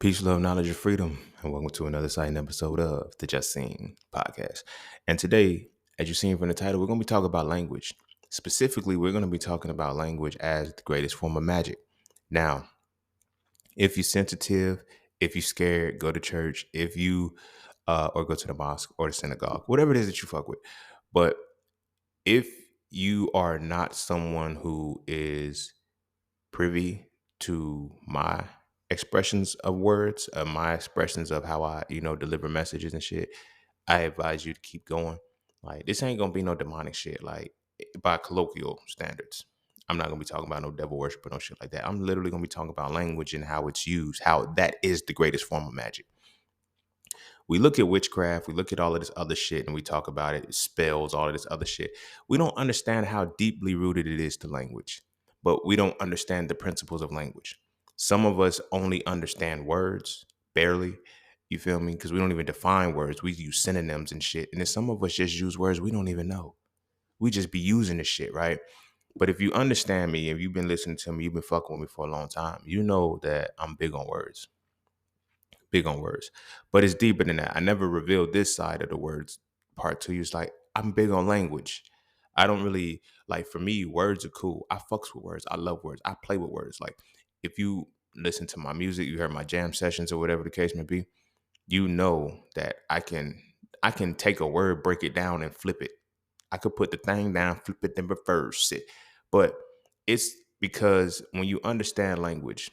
Peace, love, knowledge, and freedom, and welcome to another exciting episode of the Just Seen podcast. And today, as you've seen from the title, we're going to be talking about language. Specifically, we're going to be talking about language as the greatest form of magic. Now, if you're sensitive, if you're scared, go to church. If you or go to the mosque or the synagogue, whatever it is that you fuck with. But if you are not someone who is privy to my expressions of words, my expressions of how I, deliver messages and shit, I advise you to keep going. Like, this ain't gonna be no demonic shit, like, by colloquial standards. I'm not gonna be talking about no devil worship or no shit like that. I'm literally gonna be talking about language and how it's used, how that is the greatest form of magic. We look at witchcraft, we look at all of this other shit, and we talk about it, spells, all of this other shit. We don't understand how deeply rooted it is to language, but we don't understand the principles of language. Some of us only understand words, barely. You feel me? Because we don't even define words. We use synonyms and shit. And then some of us just use words we don't even know. We just be using this shit, right? But if you understand me, if you've been listening to me, you've been fucking with me for a long time, you know that I'm big on words. Big on words, but it's deeper than that. I never revealed this side of the words part to you. It's like, I'm big on language. I don't really like, for me, words are cool. I fucks with words. I love words. I play with words. Like, if you listen to my music, you heard my jam sessions or whatever the case may be, you know that I can take a word, break it down, and flip it. I could put the thing down, flip it, then reverse it. But it's because when you understand language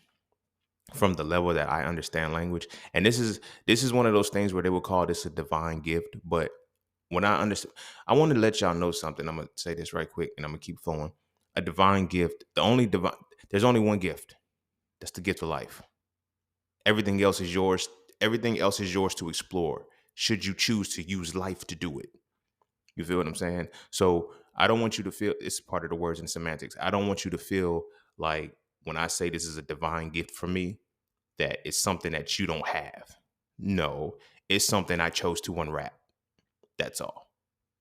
from the level that I understand language. And this is one of those things where they would call this a divine gift. But when I understand, I want to let y'all know something. I'm gonna say this right quick, and I'm gonna keep flowing. A divine gift. There's only one gift. That's the gift of life. Everything else is yours. Everything else is yours to explore. Should you choose to use life to do it? You feel what I'm saying? So I don't want you to feel, it's part of the words and semantics. I don't want you to feel like when I say this is a divine gift for me, that it's something that you don't have. No, it's something I chose to unwrap. That's all.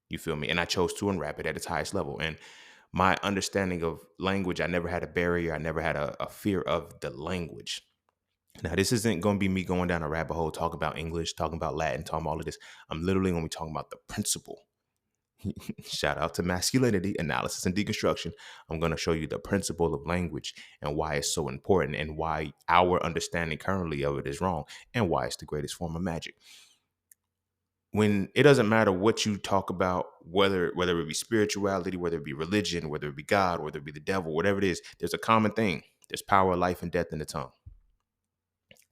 You feel me? And I chose to unwrap it at its highest level. And my understanding of language, I never had a barrier. I never had a fear of the language. Now, this isn't going to be me going down a rabbit hole, talking about English, talking about Latin, talking about all of this. I'm literally going to be talking about the principle. Shout out to masculinity analysis and deconstruction. I'm going to show you the principle of language and why it's so important and why our understanding currently of it is wrong and why it's the greatest form of magic. When it doesn't matter what you talk about, whether it be spirituality, whether it be religion, whether it be God, whether it be the devil, whatever it is, there's a common thing. There's power, life, and death in the tongue.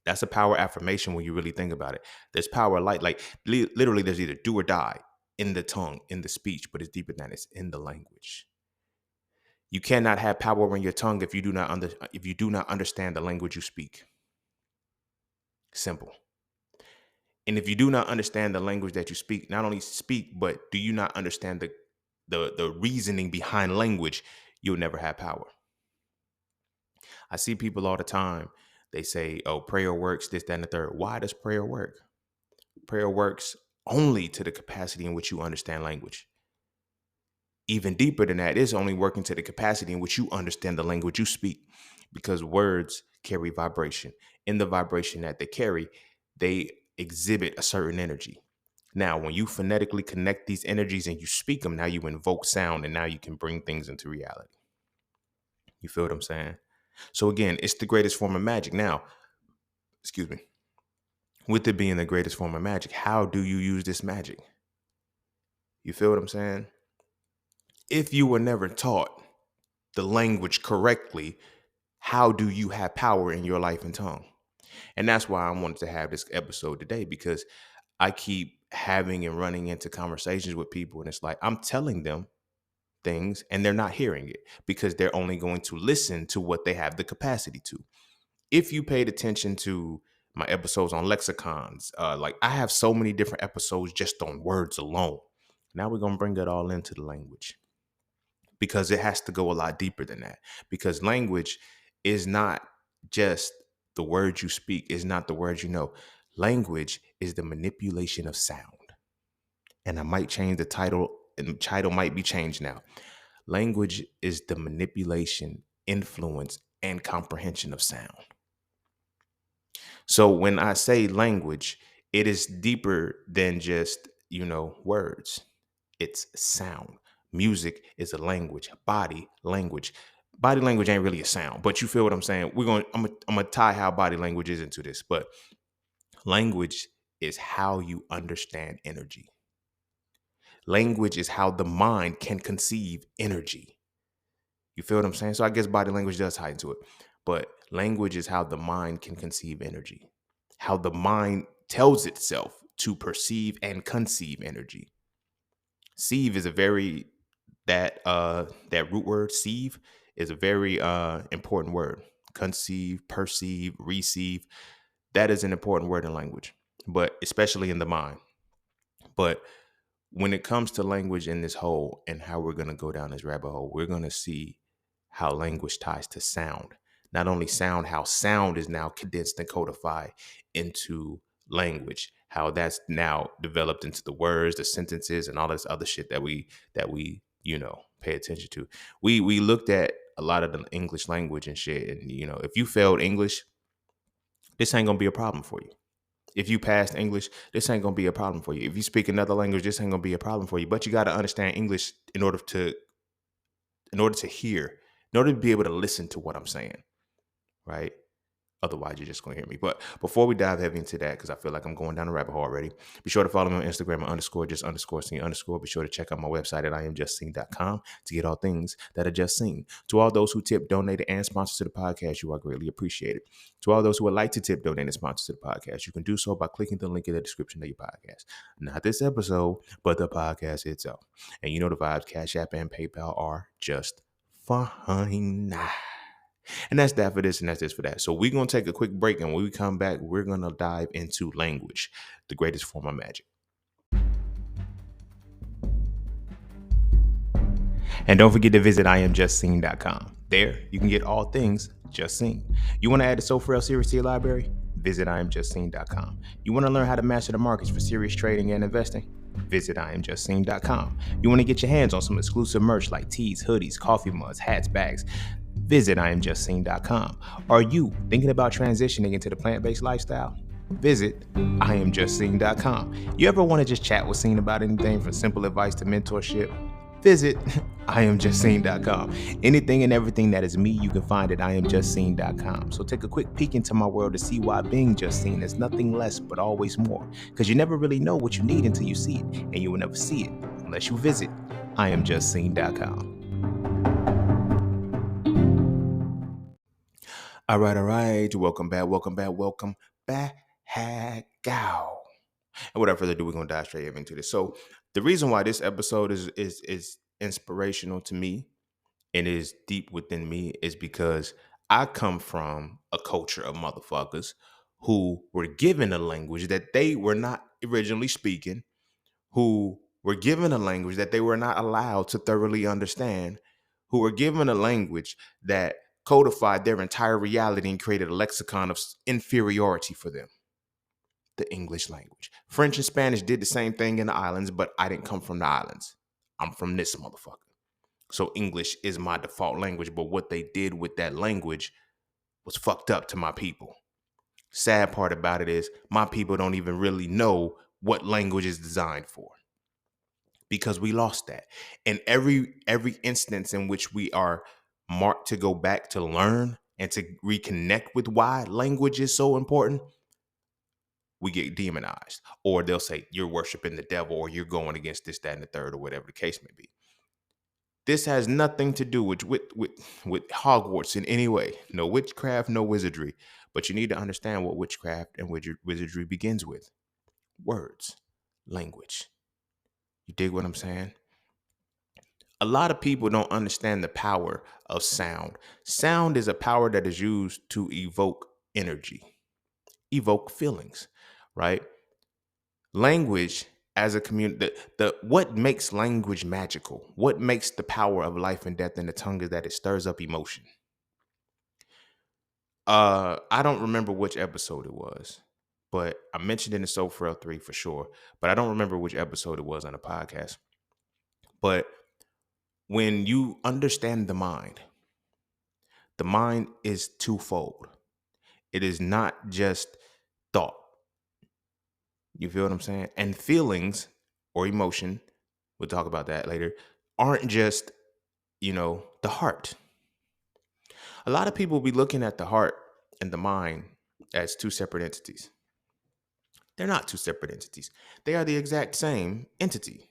That's a power affirmation when you really think about it. There's power, like literally, there's either do or die in the tongue, in the speech, but it's deeper than that. It's in the language. You cannot have power in your tongue if you do not understand the language you speak. Simple. And if you do not understand the language that you speak, not only speak, but do you not understand the reasoning behind language, you'll never have power. I see people all the time. They say, "Oh, prayer works, this, that, and the third." Why does prayer work? Prayer works only to the capacity in which you understand language. Even deeper than that, it's only working to the capacity in which you understand the language you speak, because words carry vibration. In the vibration that they carry, they exhibit a certain energy. Now, when you phonetically connect these energies and you speak them, now you invoke sound and now you can bring things into reality. You feel what I'm saying? So again, it's the greatest form of magic. Now, excuse me, with it being the greatest form of magic, how do you use this magic? You feel what I'm saying? If you were never taught the language correctly, how do you have power in your life and tongue? And that's why I wanted to have this episode today, because I keep having and running into conversations with people, and it's like I'm telling them things and they're not hearing it because they're only going to listen to what they have the capacity to. If you paid attention to my episodes on lexicons, like I have so many different episodes just on words alone. Now we're going to bring it all into the language, because it has to go a lot deeper than that. Because language is not just the words you speak, is not the words you know. Language is the manipulation of sound. And I might change the title, and the title might be changed now. Language is the manipulation, influence, and comprehension of sound. So when I say language, it is deeper than just, words. It's sound. Music is a language. Body language ain't really a sound, but you feel what I'm saying. I'm gonna tie how body language is into this, but language is how you understand energy. Language is how the mind can conceive energy. You feel what I'm saying? So I guess body language does tie into it. But language is how the mind can conceive energy, how the mind tells itself to perceive and conceive energy. Sieve is a very that root word sieve is a very important word. Conceive, perceive, receive. That is an important word in language, but especially in the mind. But when it comes to language in this whole and how we're going to go down this rabbit hole, we're going to see how language ties to sound. Not only sound, how sound is now condensed and codified into language, how that's now developed into the words, the sentences, and all this other shit that we pay attention to. We looked at a lot of the English language and shit, and if you failed English, this ain't gonna be a problem for you. If you passed English, this ain't gonna be a problem for you. If you speak another language, this ain't gonna be a problem for you. But you got to understand English in order to hear, in order to be able to listen to what I'm saying, right? Otherwise, you're just going to hear me. But before we dive heavy into that, because I feel like I'm going down a rabbit hole already, be sure to follow me on Instagram at _just_seen_. Be sure to check out my website at IamJustSeen.com to get all things that are just seen. To all those who tip, donated, and sponsor to the podcast, you are greatly appreciated. To all those who would like to tip, donate, and sponsor to the podcast, you can do so by clicking the link in the description of your podcast. Not this episode, but the podcast itself. And you know the vibes, Cash App and PayPal are just fine. And that's that for this, and that's this for that. So we're going to take a quick break, and when we come back, we're going to dive into language, the greatest form of magic. And don't forget to visit IamJustSeen.com. There, you can get all things Just Seen. You want to add the So For Real series to your library? Visit IamJustSeen.com. You want to learn how to master the markets for serious trading and investing? Visit IamJustSeen.com. You want to get your hands on some exclusive merch like tees, hoodies, coffee mugs, hats, bags? Visit IamJustSeen.com. Are you thinking about transitioning into the plant-based lifestyle? Visit IamJustSeen.com. You ever want to just chat with Seen about anything from simple advice to mentorship? Visit IamJustSeen.com. Anything and everything that is me, you can find at IamJustSeen.com. So take a quick peek into my world to see why being just seen is nothing less but always more. Because you never really know what you need until you see it, and you will never see it unless you visit IamJustSeen.com. All right. Welcome back. Gow. And without further ado, we're gonna dive straight into this. So the reason why this episode is inspirational to me and is deep within me is because I come from a culture of motherfuckers who were given a language that they were not originally speaking, who were given a language that they were not allowed to thoroughly understand, who were given a language that codified their entire reality and created a lexicon of inferiority for them. The English language. French and Spanish did the same thing in the islands, but I didn't come from the islands. I'm from this motherfucker. So English is my default language, but what they did with that language was fucked up to my people. Sad part about it is my people don't even really know what language is designed for, because we lost that. And every instance in which we are marked to go back to learn and to reconnect with why language is so important, we get demonized, or they'll say you're worshiping the devil, or you're going against this, that, and the third, or whatever the case may be. This has nothing to do with Hogwarts in any way. No witchcraft, no wizardry. But you need to understand what witchcraft and wizardry begins with: words, language. You dig what I'm saying? A lot of people don't understand the power of sound. Sound is a power that is used to evoke energy, evoke feelings, right? Language as a community, what makes language magical? What makes the power of life and death in the tongue is that it stirs up emotion. I don't remember which episode it was, but I mentioned it in So For Real 3 for sure, but I don't remember which episode it was on the podcast. But when you understand the mind is twofold. It is not just thought. You feel what I'm saying? And feelings or emotion, we'll talk about that later, aren't just, the heart. A lot of people be looking at the heart and the mind as two separate entities. They're not two separate entities. They are the exact same entity.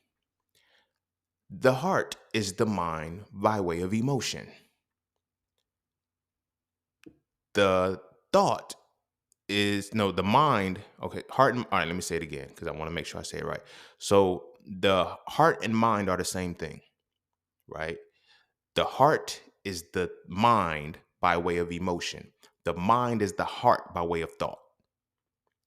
The heart is the mind by way of emotion. The thought is no, the mind. Okay, heart and all right, let me say it again because I want to make sure I say it right. So the heart and mind are the same thing, right? The heart is the mind by way of emotion. The mind is the heart by way of thought.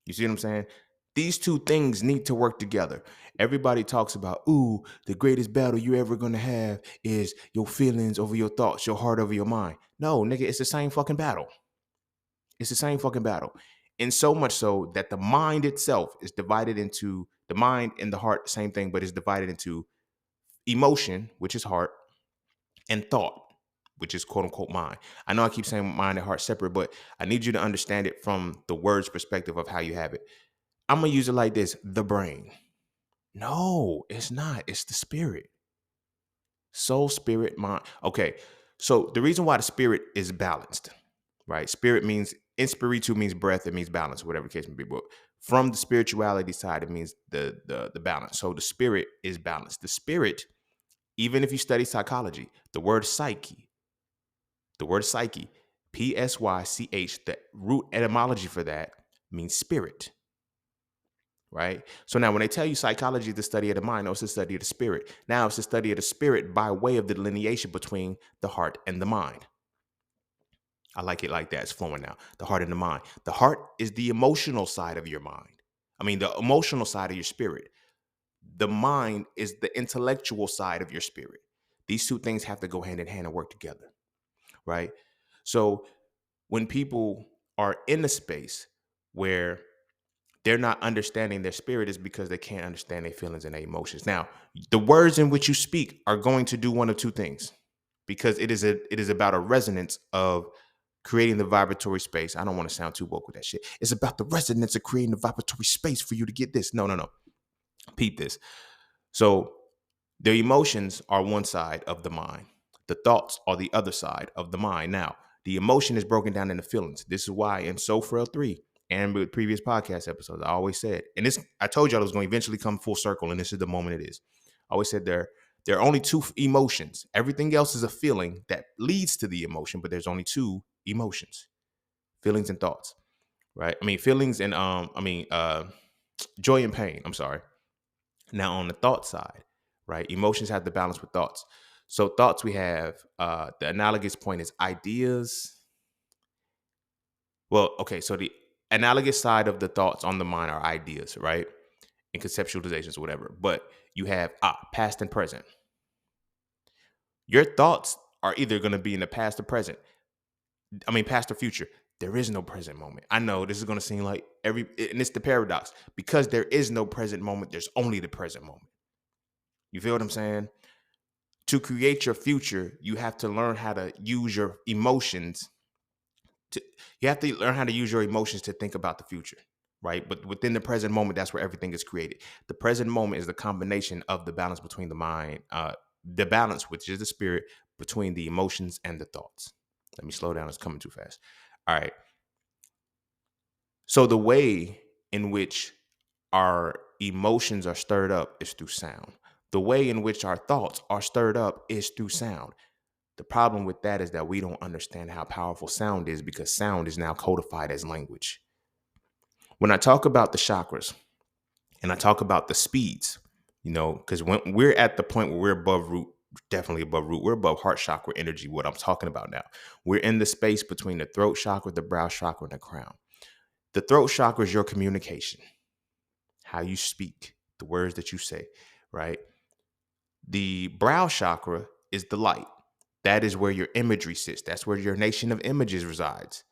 You see what I'm saying? These two things need to work together. Everybody talks about, ooh, the greatest battle you ever gonna have is your feelings over your thoughts, your heart over your mind. No, nigga, it's the same fucking battle. It's the same fucking battle. And so much so that the mind itself is divided into the mind and the heart, same thing, but it's divided into emotion, which is heart, and thought, which is quote unquote mind. I know I keep saying mind and heart separate, but I need you to understand it from the words perspective of how you have it. I'm gonna use it like this: the brain. No, it's not. It's the spirit. Soul, spirit, mind. Okay. So the reason why the spirit is balanced, right? Spirit means inspiritu means breath, it means balance, whatever the case may be. But from the spirituality side, it means the balance. So the spirit is balanced. The spirit, even if you study psychology, the word psyche, Psych, the root etymology for that means spirit. Right. So now when they tell you psychology is the study of the mind, no, it's the study of the spirit. Now it's the study of the spirit by way of the delineation between the heart and the mind. I like it like that. It's flowing now. The heart and the mind. The heart is the emotional side of your mind. The emotional side of your spirit. The mind is the intellectual side of your spirit. These two things have to go hand in hand and work together. Right. So when people are in a space where they're not understanding their spirit is because they can't understand their feelings and their emotions. Now, the words in which you speak are going to do one of two things because it is about a resonance of creating the vibratory space. I don't want to sound too woke with that shit. It's about the resonance of creating the vibratory space for you to get this. No. Peep this. So the emotions are one side of the mind. The thoughts are the other side of the mind. Now, the emotion is broken down into feelings. This is why in Soul Frail 3 and with previous podcast episodes, I always said, and this I told y'all it was going to eventually come full circle, and this is the moment it is. I always said there are only two emotions. Everything else is a feeling that leads to the emotion, but there's only two emotions: feelings and thoughts. Right? Feelings and joy and pain. I'm sorry. Now, on the thought side, right, emotions have to balance with thoughts. So thoughts we have, the analogous point is ideas. Well, okay, so the analogous side of the thoughts on the mind are ideas, right? And conceptualizations, whatever. But you have past and present. Your thoughts are either going to be in the past or present. Past or future. There is no present moment. I know this is going to seem like and it's the paradox. Because there is no present moment, there's only the present moment. You feel what I'm saying? To create your future, you have to learn how to use your emotions. You have to learn how to use your emotions to think about the future, right? But within the present moment, that's where everything is created. The present moment is the combination of the balance between the mind, the balance, which is the spirit, between the emotions and the thoughts. Let me slow down. It's coming too fast. All right. So the way in which our emotions are stirred up is through sound. The way in which our thoughts are stirred up is through sound. The problem with that is that we don't understand how powerful sound is because sound is now codified as language. When I talk about the chakras and I talk about the speeds, because when we're at the point where we're above root, definitely above root, we're above heart chakra energy, what I'm talking about now. We're in the space between the throat chakra, the brow chakra, and the crown. The throat chakra is your communication, how you speak, the words that you say, right? The brow chakra is the light. That is where your imagery sits. That's where your nation of images resides,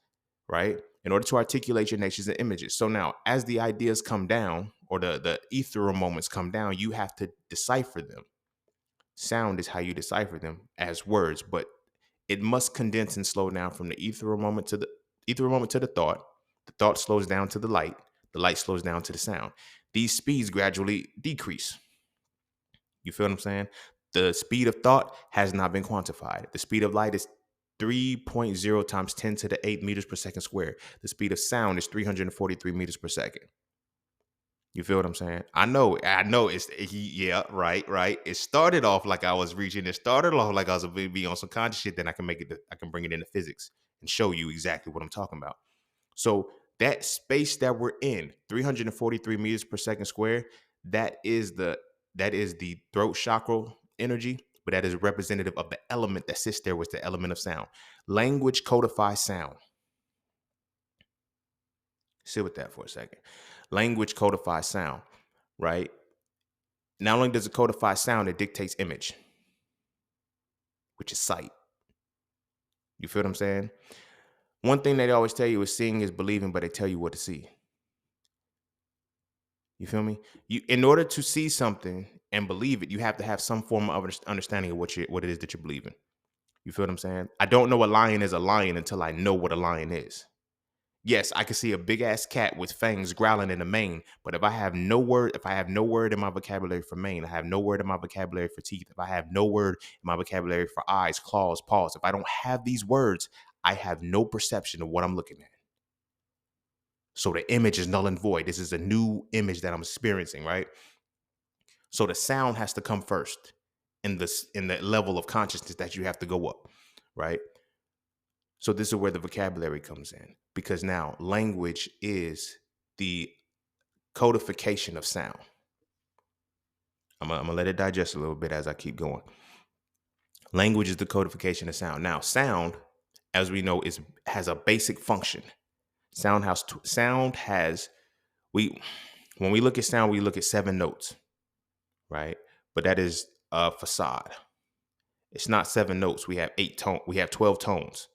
right? In order to articulate your nations of images. So now, as the ideas come down or the ethereal moments come down, you have to decipher them. Sound is how you decipher them as words, but it must condense and slow down from the ethereal moment to the thought. The thought slows down to the light. The light slows down to the sound. These speeds gradually decrease. You feel what I'm saying? The speed of thought has not been quantified. The speed of light is 3.0 times 10 to the 8 meters per second squared. The speed of sound is 343 meters per second. You feel what I'm saying? I know. Yeah, right. It started off like I was reaching. It started off like I was be on some conscious shit. Then I can bring it into physics and show you exactly what I'm talking about. So that space that we're in, 343 meters per second square, that is the throat chakra energy, but that is representative of the element that sits there, with the element of sound. Language codifies sound. Sit with that for a second. Language codifies sound, right? Not only does it codify sound, it dictates image, which is sight. You feel what I'm saying? One thing they always tell you is seeing is believing, but they tell you what to see. You feel me? In order to see something and believe it, you have to have some form of understanding of what it is that you're believing. You feel what I'm saying? I don't know a lion is a lion until I know what a lion is. Yes, I can see a big ass cat with fangs growling in the mane, but if I have no word in my vocabulary for mane, I have no word in my vocabulary for teeth, if I have no word in my vocabulary for eyes, claws, paws, if I don't have these words, I have no perception of what I'm looking at. So the image is null and void. This is a new image that I'm experiencing, right? So the sound has to come first in the level of consciousness that you have to go up, right? So this is where the vocabulary comes in, because now language is the codification of sound. I'm gonna let it digest a little bit as I keep going. Language is the codification of sound. Now, sound, as we know, has a basic function. Sound has when we look at sound, we look at 7 notes, right? But that is a facade. It's not 7 notes. We have 12 tones.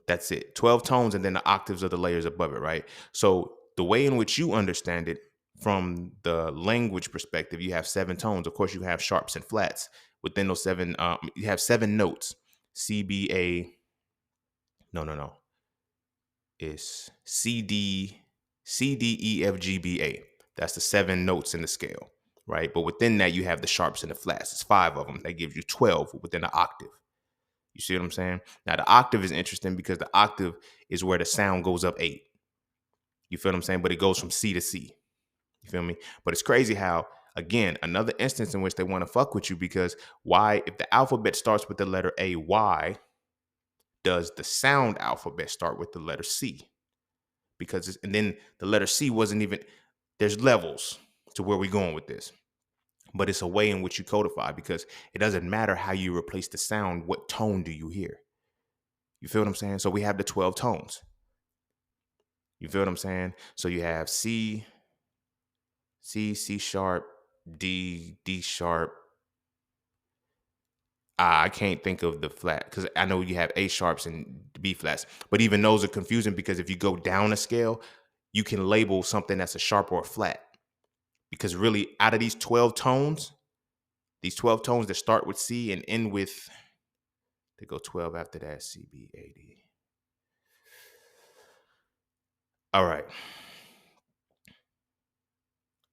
That's it. 12 tones, and then the octaves of the layers above it, right? So the way in which you understand it from the language perspective, you have 7 tones. Of course, you have sharps and flats. Within those 7, you have 7 notes. C, B, A. No. It's C, D, E, F, G, B, A. That's the 7 notes in the scale, right? But within that, you have the sharps and the flats. It's 5 of them. That gives you 12 within the octave. You see what I'm saying? Now, the octave is interesting because the octave is where the sound goes up 8. You feel what I'm saying? But it goes from C to C. You feel me? But it's crazy how, again, another instance in which they want to fuck with you, because why, if the alphabet starts with the letter A, why does the sound alphabet start with the letter C? Because and then the letter C wasn't even, there's levels to where we're going with this. But it's a way in which you codify, because it doesn't matter how you replace the sound, what tone do you hear? You feel what I'm saying? So we have the 12 tones. You feel what I'm saying? So you have C, C sharp, D sharp. I can't think of the flat, because I know you have A sharps and B flats, but even those are confusing, because if you go down a scale, you can label something that's a sharp or a flat, because really out of these 12 tones that start with C and end with, they go 12 after that, C, B, A, D. All right.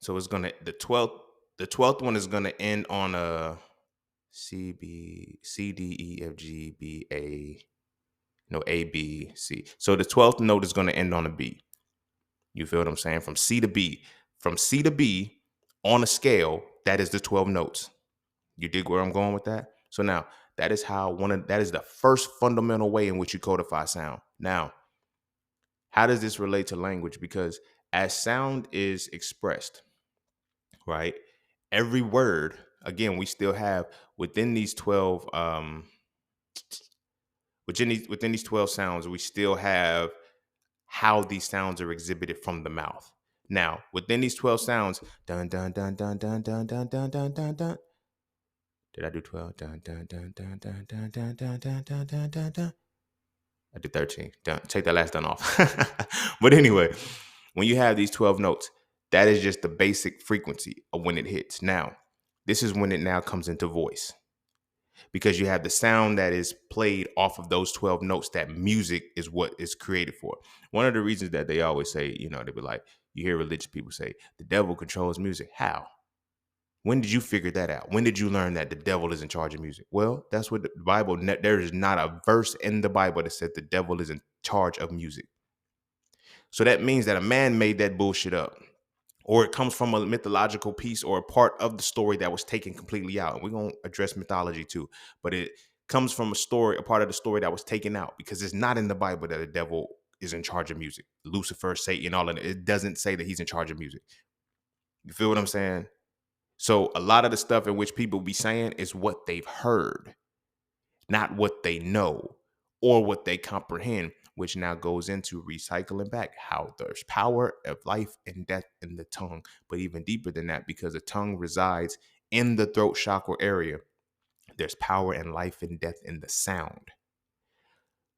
So it's gonna, the 12th one is gonna end on a C, B, C, D, E, F, G, B, A. No, A, B, C. So the 12th note is gonna end on a B. You feel what I'm saying? From C to B. From C to B on a scale, that is the 12 notes. You dig where I'm going with that? So now that is the first fundamental way in which you codify sound. Now, how does this relate to language? Because as sound is expressed, right? Every word, again, we still have within these 12 within these 12 sounds, we still have how these sounds are exhibited from the mouth. Now, within these 12 sounds, dun dun dun dun dun dun dun dun dun dun dun. Did I do 12? Dun dun dun dun dun dun dun dun dun dun dun dun dun. I did 13. Done. Take that last dun off. But anyway, when you have these 12 notes, that is just the basic frequency of when it hits. Now, this is when it now comes into voice, because you have the sound that is played off of those 12 notes. That music is what is created for. One of the reasons that they always say, they be like, You hear religious people say the devil controls music. How? When did you figure that out? When did you learn that the devil is in charge of music? Well, that's what the Bible, there is not a verse in the Bible that said the devil is in charge of music. So that means that a man made that bullshit up, or it comes from a mythological piece or a part of the story that was taken completely out. And we're going to address mythology too, but it comes from a part of the story that was taken out, because it's not in the Bible that the devil is in charge of music. Lucifer, Satan, all of it. It doesn't say that he's in charge of music. You feel what I'm saying? So a lot of the stuff in which people be saying is what they've heard, not what they know or what they comprehend, which now goes into recycling back how there's power of life and death in the tongue. But even deeper than that, because the tongue resides in the throat chakra area, there's power and life and death in the sound.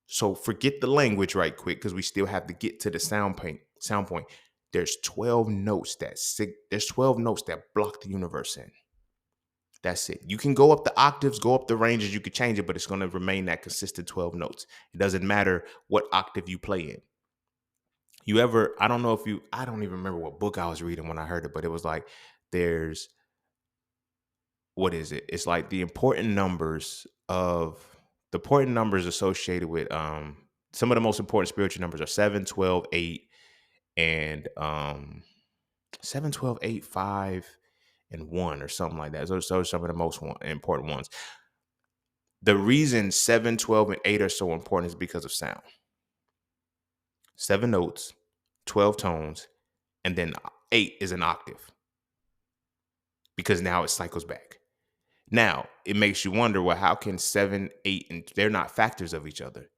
So forget the language right quick, because we still have to get to the sound point. There's 12 notes that block the universe in. That's it. You can go up the octaves, go up the ranges, you could change it, but it's going to remain that consistent 12 notes. It doesn't matter what octave you play in. I don't even remember what book I was reading when I heard it, but it was like, what is it? It's like the important numbers associated with, some of the most important spiritual numbers are 7, 12, 8, and 7, 12, 8, 5, and 1 or something like that. Those are some of the most important ones. The reason 7, 12, and 8 are so important is because of sound. 7 notes, 12 tones, and then 8 is an octave, because now it cycles back. Now, it makes you wonder, well, how can 7, 8, and they're not factors of each other.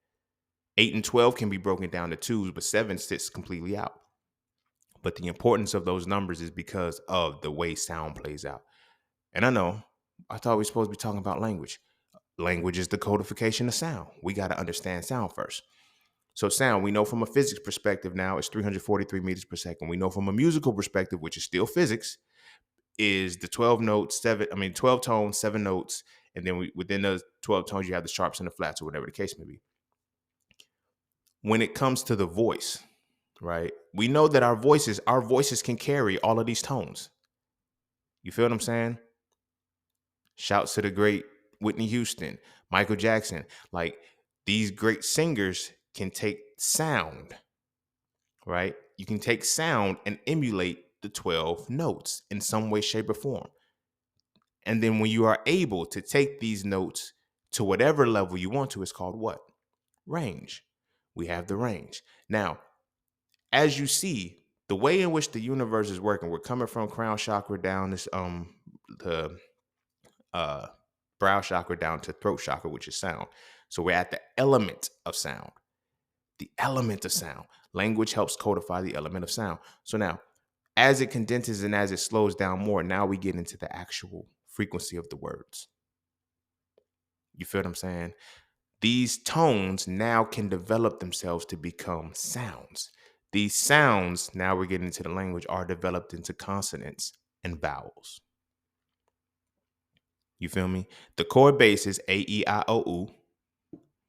8 and 12 can be broken down to twos, but 7 sits completely out. But the importance of those numbers is because of the way sound plays out. And I thought we were supposed to be talking about language. Language is the codification of sound. We got to understand sound first. So sound, we know from a physics perspective now, it's 343 meters per second. We know from a musical perspective, which is still physics, is the 12 tones, 7 notes. And then within those 12 tones, you have the sharps and the flats, or whatever the case may be. When it comes to the voice, right? We know that our voices can carry all of these tones. You feel what I'm saying? Shouts to the great Whitney Houston, Michael Jackson. Like, these great singers can take sound, right? You can take sound and emulate the 12 notes in some way, shape, or form. And then when you are able to take these notes to whatever level you want to, it's called what? Range. We have the range. Now, as you see, the way in which the universe is working, we're coming from crown chakra down this the brow chakra down to throat chakra, which is sound. So we're at the element of sound. The element of sound. Language helps codify the element of sound. So now, as it condenses and as it slows down more, now we get into the actual frequency of the words. You feel what I'm saying? These tones now can develop themselves to become sounds. These sounds, now we're getting into the language, are developed into consonants and vowels. You feel me? The chord base is A, E, I, O, U.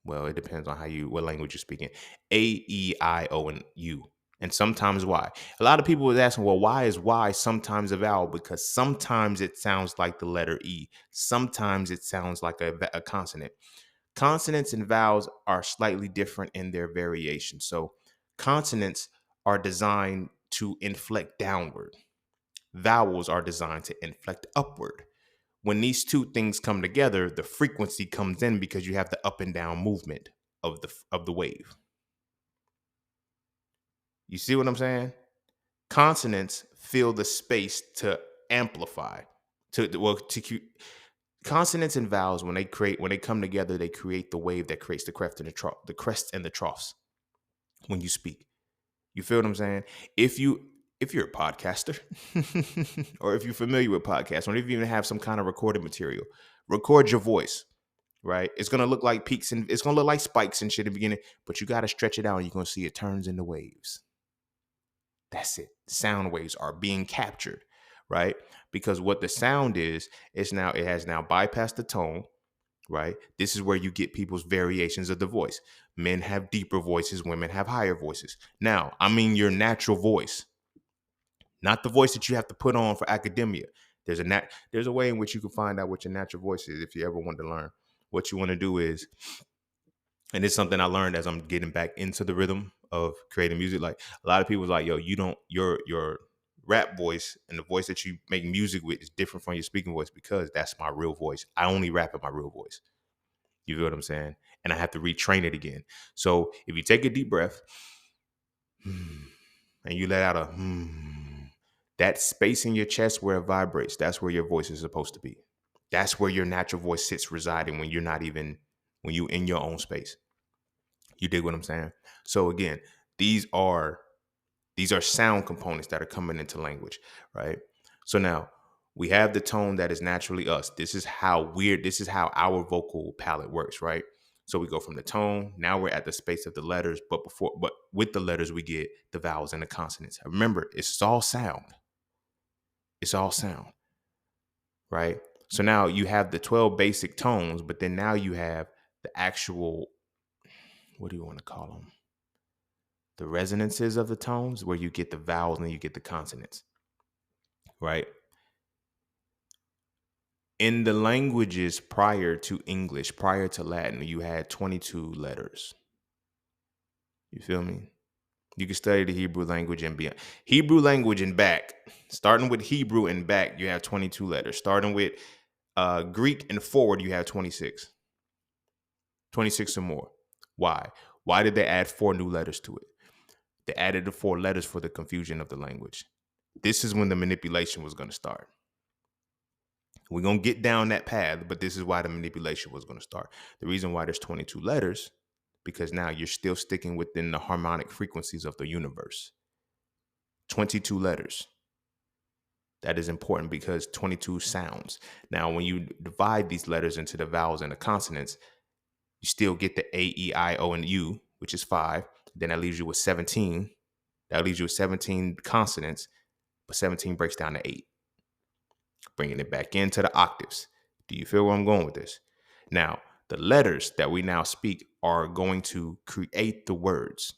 Well, it depends on what language you're speaking. A, E, I, O, and U. And sometimes Y. A lot of people was asking, well, why is Y sometimes a vowel? Because sometimes it sounds like the letter E. Sometimes it sounds like a consonant. Consonants and vowels are slightly different in their variation. So consonants are designed to inflect downward. Vowels are designed to inflect upward. When these two things come together, the frequency comes in because you have the up and down movement of the wave. You see what I'm saying? Consonants fill the space to amplify. Consonants and vowels, when they come together, they create the wave that creates the crests and the troughs when you speak. You feel what I'm saying? If you're a podcaster or if you're familiar with podcasts, or if you even have some kind of recorded material, record your voice, right? It's going to look like peaks and it's going to look like spikes and shit in the beginning, but you got to stretch it out and you're going to see it turns into waves. That's it. Sound waves are being captured, right? Because what the sound is it has now bypassed the tone, right? This is where you get people's variations of the voice. Men have deeper voices, women have higher voices. Now, I mean your natural voice. not the voice that you have to put on for academia. There's a way in which you can find out what your natural voice is if you ever want to learn. What you want to do is, and it's something I learned as I'm getting back into the rhythm of creating music. Like a lot of people's like, yo, you don't your rap voice and the voice that you make music with is different from your speaking voice because that's my real voice. I only rap in my real voice. You feel what I'm saying? And I have to retrain it again. So if you take a deep breath and you let out a that space in your chest where it vibrates, that's where your voice is supposed to be. That's where your natural voice sits residing when you in your own space. You dig what I'm saying? So again, these are sound components that are coming into language, right? So now we have the tone that is naturally us. This is how our vocal palette works, right? So we go from the tone, now we're at the space of the letters, but with the letters we get the vowels and the consonants. Remember, it's all sound. It's all sound, right? So now you have the 12 basic tones, but then now you have the actual, what do you want to call them? The resonances of the tones, where you get the vowels and you get the consonants, right? In the languages prior to English, prior to Latin, you had 22 letters. You feel me? You can study the Hebrew language and beyond. Hebrew language and back, starting with Hebrew and back, you have 22 letters. Starting with Greek and forward, you have 26. 26 or more. Why? Why did they add 4 new letters to it? They added the 4 letters for the confusion of the language. This is when the manipulation was going to start. We're going to get down that path, but this is why the manipulation was going to start. The reason why there's 22 letters, because now you're still sticking within the harmonic frequencies of the universe. 22 letters. That is important because 22 sounds. Now, when you divide these letters into the vowels and the consonants, you still get the A, E, I, O, and U, which is 5. Then that leaves you with 17. That leaves you with 17 consonants, but 17 breaks down to 8. Bringing it back into the octaves. Do you feel where I'm going with this? Now, the letters that we now speak are going to create the words,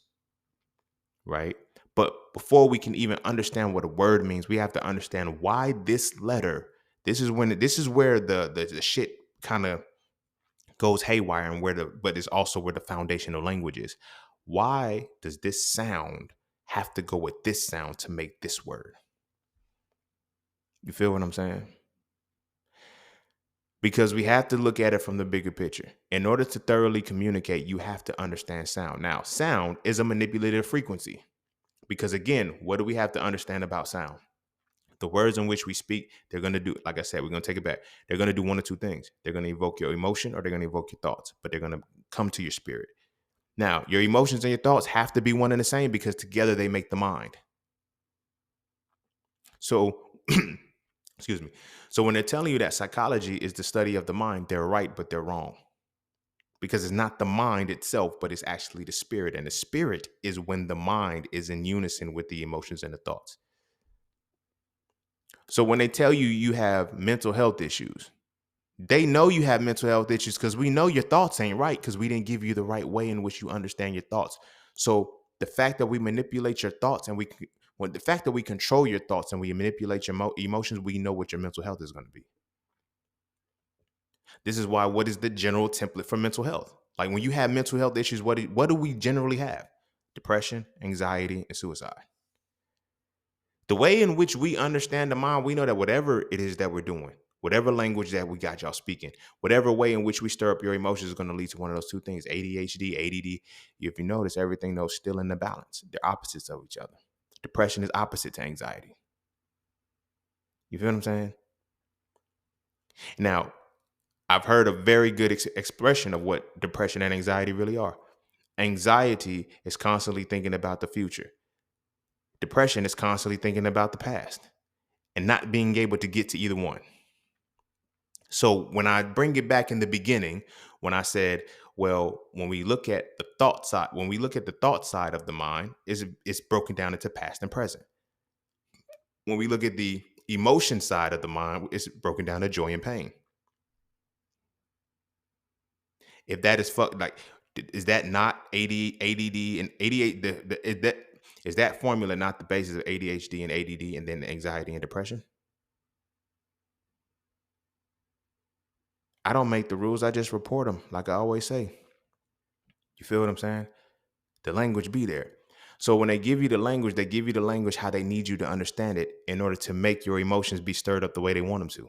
right? But before we can even understand what a word means, we have to understand why this letter. This is where the shit kind of goes haywire, and but it's also where the foundation of language is. Why does this sound have to go with this sound to make this word? You feel what I'm saying? Because we have to look at it from the bigger picture. In order to thoroughly communicate, you have to understand sound. Now, sound is a manipulative frequency. Because again, what do we have to understand about sound? The words in which we speak, they're going to do, like I said, we're going to take it back. They're going to do one or two things. They're going to evoke your emotion or they're going to evoke your thoughts, but they're going to come to your spirit. Now, your emotions and your thoughts have to be one and the same because together they make the mind. So, excuse me. So when they're telling you that psychology is the study of the mind, they're right, but they're wrong. Because it's not the mind itself, but it's actually the spirit. And the spirit is when the mind is in unison with the emotions and the thoughts. So when they tell you you have mental health issues, they know you have mental health issues because we know your thoughts ain't right because we didn't give you the right way in which you understand your thoughts. So the fact that we manipulate your thoughts and the fact that we control your thoughts and we manipulate your emotions, we know what your mental health is going to be. This is why, what is the general template for mental health? Like when you have mental health issues, what do we generally have? Depression, anxiety, and suicide. The way in which we understand the mind, we know that whatever it is that we're doing, whatever language that we got y'all speaking, whatever way in which we stir up your emotions is going to lead to one of those two things, ADHD, ADD. If you notice, everything those still in the balance. They're opposites of each other. Depression is opposite to anxiety. You feel what I'm saying? Now, I've heard a very good expression of what depression and anxiety really are. Anxiety is constantly thinking about the future. Depression is constantly thinking about the past and not being able to get to either one. So when I bring it back in the beginning, when I said, well, when we look at the thought side of the mind, it's broken down into past and present. When we look at the emotion side of the mind, it's broken down to joy and pain. If that is is that not ADD and 88? Is that Is that formula not the basis of ADHD and ADD and then anxiety and depression? I don't make the rules. I just report them, like I always say. You feel what I'm saying? The language be there. So when they give you the language, they give you the language how they need you to understand it in order to make your emotions be stirred up the way they want them to.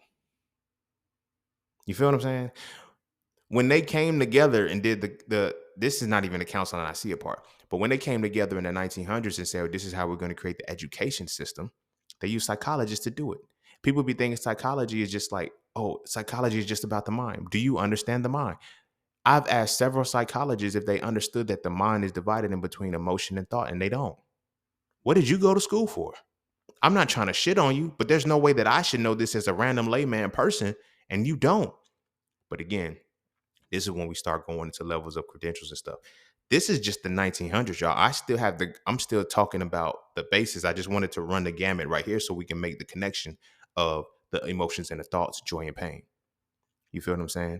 You feel what I'm saying? When they came together and did the this is not even the council and I see a part, but when they came together in the 1900s and said, this is how we're going to create the education system, they used psychologists to do it. People be thinking psychology is just like, oh, psychology is just about the mind. Do you understand the mind? I've asked several psychologists if they understood that the mind is divided in between emotion and thought, and they don't. What did you go to school for? I'm not trying to shit on you, but there's no way that I should know this as a random layman person, and you don't. But again, this is when we start going into levels of credentials and stuff. This is just the 1900s, y'all. I'm still talking about the basis. I just wanted to run the gamut right here so we can make the connection of the emotions and the thoughts, joy and pain. You feel what I'm saying?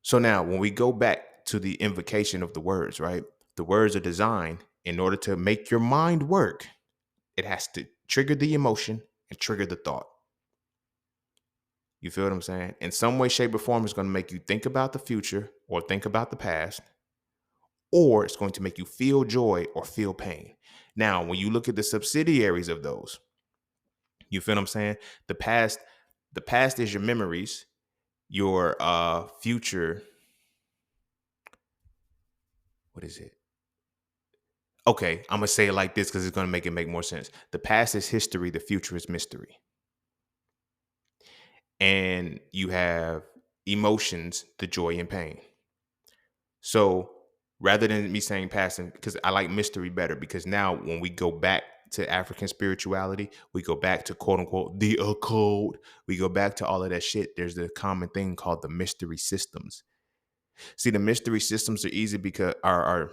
So now when we go back to the invocation of the words, right? The words are designed in order to make your mind work. It has to trigger the emotion and trigger the thought. You feel what I'm saying? In some way, shape, or form, it's going to make you think about the future or think about the past, or it's going to make you feel joy or feel pain. Now, when you look at the subsidiaries of those, you feel what I'm saying? The past is your memories, your future. What is it? Okay, I'm gonna say it like this because it's gonna make it make more sense. The past is history, the future is mystery. And you have emotions, the joy and pain. So rather than me saying past, because I like mystery better, because now when we go back to African spirituality, we go back to quote unquote the occult, we go back to all of that shit. There's the common thing called the mystery systems. See, the mystery systems are easy because are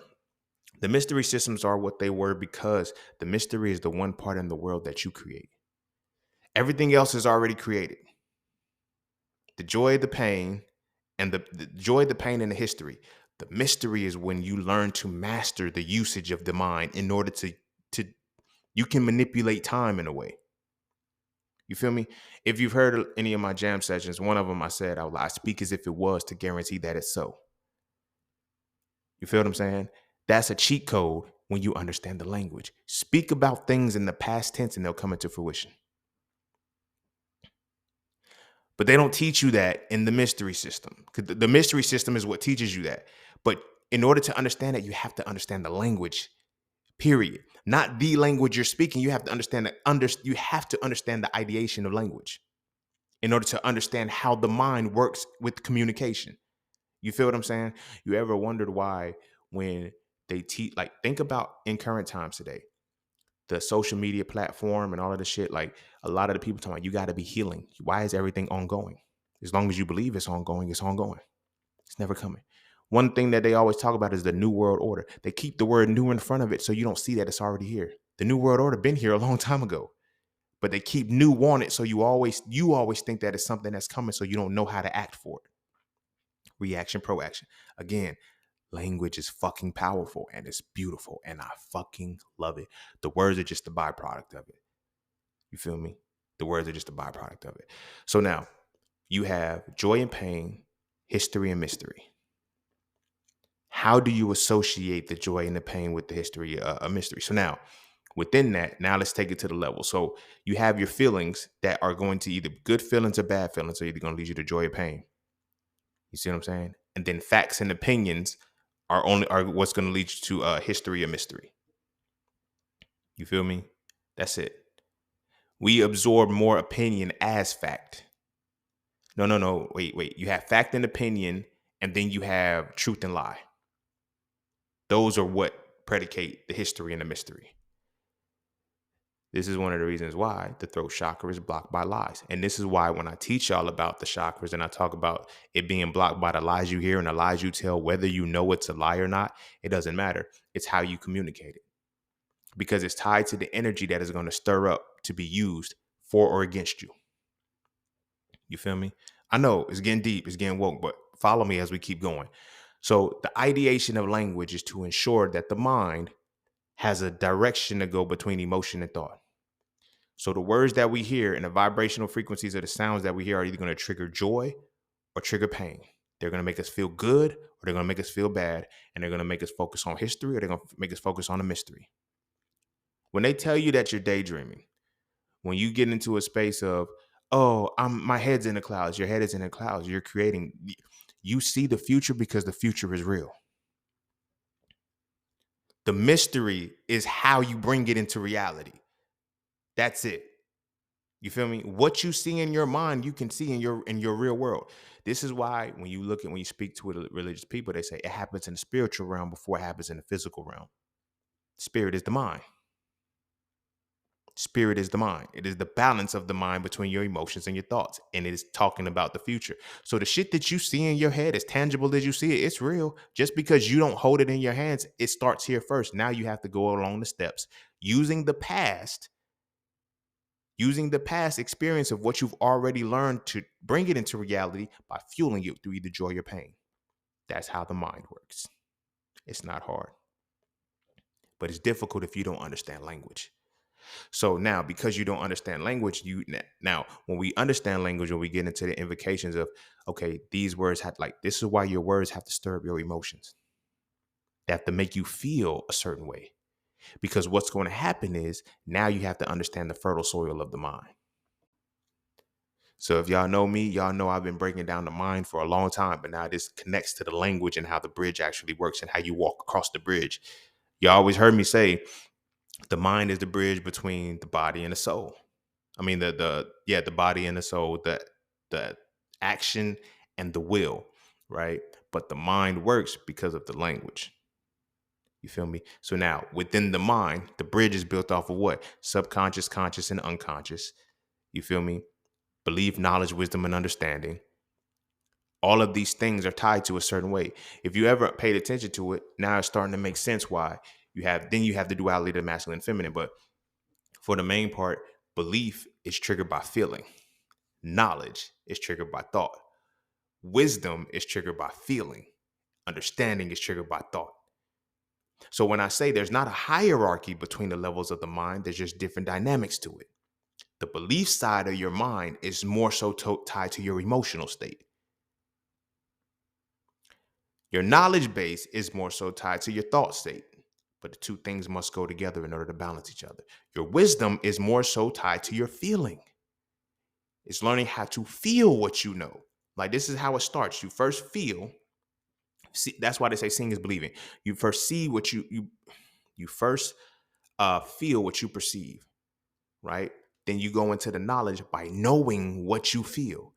the mystery systems are what they were because the mystery is the one part in the world that you create. Everything else is already created. The joy, the pain, and the joy, the pain, and the history. The mystery is when you learn to master the usage of the mind in order to you can manipulate time in a way. You feel me? If you've heard any of my jam sessions, one of them I said I speak as if it was to guarantee that it's so. You feel what I'm saying? That's a cheat code when you understand the language. Speak about things in the past tense and they'll come into fruition. But they don't teach you that in the mystery system. The mystery system is what teaches you that. But in order to understand it, you have to understand the language, period. Not the language you're speaking. You have to understand you have to understand the ideation of language in order to understand how the mind works with communication. You feel what I'm saying? You ever wondered why when they teach, like, think about in current times today, the social media platform and all of the shit, like a lot of the people talking about you got to be healing. Why is everything ongoing? As long as you believe it's ongoing, it's ongoing. It's never coming. One thing that they always talk about is the new world order. They keep the word new in front of it so you don't see that it's already here. The new world order been here a long time ago, but they keep new on it so you always think that it's something that's coming so you don't know how to act for it. Reaction, proaction. Again, language is fucking powerful and it's beautiful and I fucking love it. The words are just a byproduct of it. You feel me? The words are just a byproduct of it. So now you have joy and pain, history and mystery. How do you associate the joy and the pain with the history, a mystery? So now within that, now let's take it to the level. So you have your feelings that are going to either good feelings or bad feelings. So either going to lead you to joy or pain. You see what I'm saying? And then facts and opinions are what's going to lead you to history or mystery. You feel me? That's it. We absorb more opinion as fact. No. Wait. You have fact and opinion, and then you have truth and lie. Those are what predicate the history and the mystery. This is one of the reasons why the throat chakra is blocked by lies. And this is why when I teach y'all about the chakras and I talk about it being blocked by the lies you hear and the lies you tell, whether you know it's a lie or not, it doesn't matter. It's how you communicate it. Because it's tied to the energy that is going to stir up to be used for or against you. You feel me? I know it's getting deep, it's getting woke, but follow me as we keep going. So the ideation of language is to ensure that the mind has a direction to go between emotion and thought. So the words that we hear and the vibrational frequencies of the sounds that we hear are either going to trigger joy or trigger pain. They're going to make us feel good or they're going to make us feel bad. And they're going to make us focus on history or they're going to make us focus on a mystery. When they tell you that you're daydreaming, when you get into a space of, oh, my head's in the clouds, your head is in the clouds, you're creating, you see the future because the future is real. The mystery is how you bring it into reality. That's it. You feel me? What you see in your mind, you can see in your real world. This is why when you speak to religious people, they say it happens in the spiritual realm before it happens in the physical realm. Spirit is the mind. Spirit is the mind. It is the balance of the mind between your emotions and your thoughts. And it is talking about the future. So the shit that you see in your head, as tangible as you see it, it's real. Just because you don't hold it in your hands, it starts here first. Now you have to go along the steps using the past experience of what you've already learned to bring it into reality by fueling it through either joy or pain. That's how the mind works. It's not hard, but it's difficult if you don't understand language. So now, because you don't understand language, now when we understand language, when we get into the invocations of, okay, these words this is why your words have to stir up your emotions. They have to make you feel a certain way, because what's going to happen is now you have to understand the fertile soil of the mind. So if y'all know me, y'all know I've been breaking down the mind for a long time, but now this connects to the language and how the bridge actually works and how you walk across the bridge. You always heard me say the mind is the bridge between the body and the soul. I mean the body and the soul, the action and the will, right? But the mind works because of the language. You feel me? So now within the mind, the bridge is built off of what? Subconscious, conscious, and unconscious. You feel me? Belief, knowledge, wisdom, and understanding. All of these things are tied to a certain way. If you ever paid attention to it, now it's starting to make sense why you have the duality of masculine and feminine. But for the main part, belief is triggered by feeling. Knowledge is triggered by thought. Wisdom is triggered by feeling. Understanding is triggered by thought. So when I say there's not a hierarchy between the levels of the mind, there's just different dynamics to it. The belief side of your mind is more so tied to your emotional state. Your knowledge base is more so tied to your thought state, but the two things must go together in order to balance each other. Your wisdom is more so tied to your feeling. It's learning how to feel what you know. Like this is how it starts. You first feel. See, that's why they say seeing is believing. You first see what you first feel what you perceive, right? Then you go into the knowledge by knowing what you feel.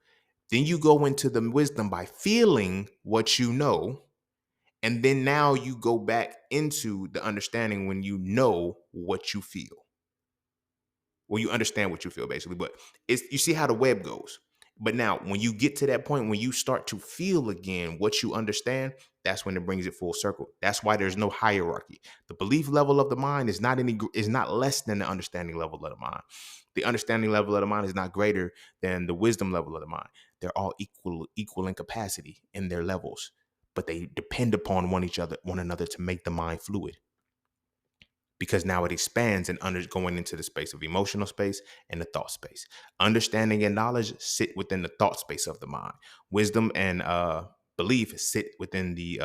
Then you go into the wisdom by feeling what you know. And then now you go back into the understanding when you know what you feel. Well, you understand what you feel, basically. But you see how the web goes. But now when you get to that point, when you start to feel again what you understand, that's when it brings it full circle. That's why there's no hierarchy. The belief level of the mind is not less than the understanding level of the mind. The understanding level of the mind is not greater than the wisdom level of the mind. They're all equal in capacity in their levels, but they depend upon one another to make the mind fluid. Because now it expands and going into the space of emotional space and the thought space. Understanding and knowledge sit within the thought space of the mind. Wisdom and belief sit within the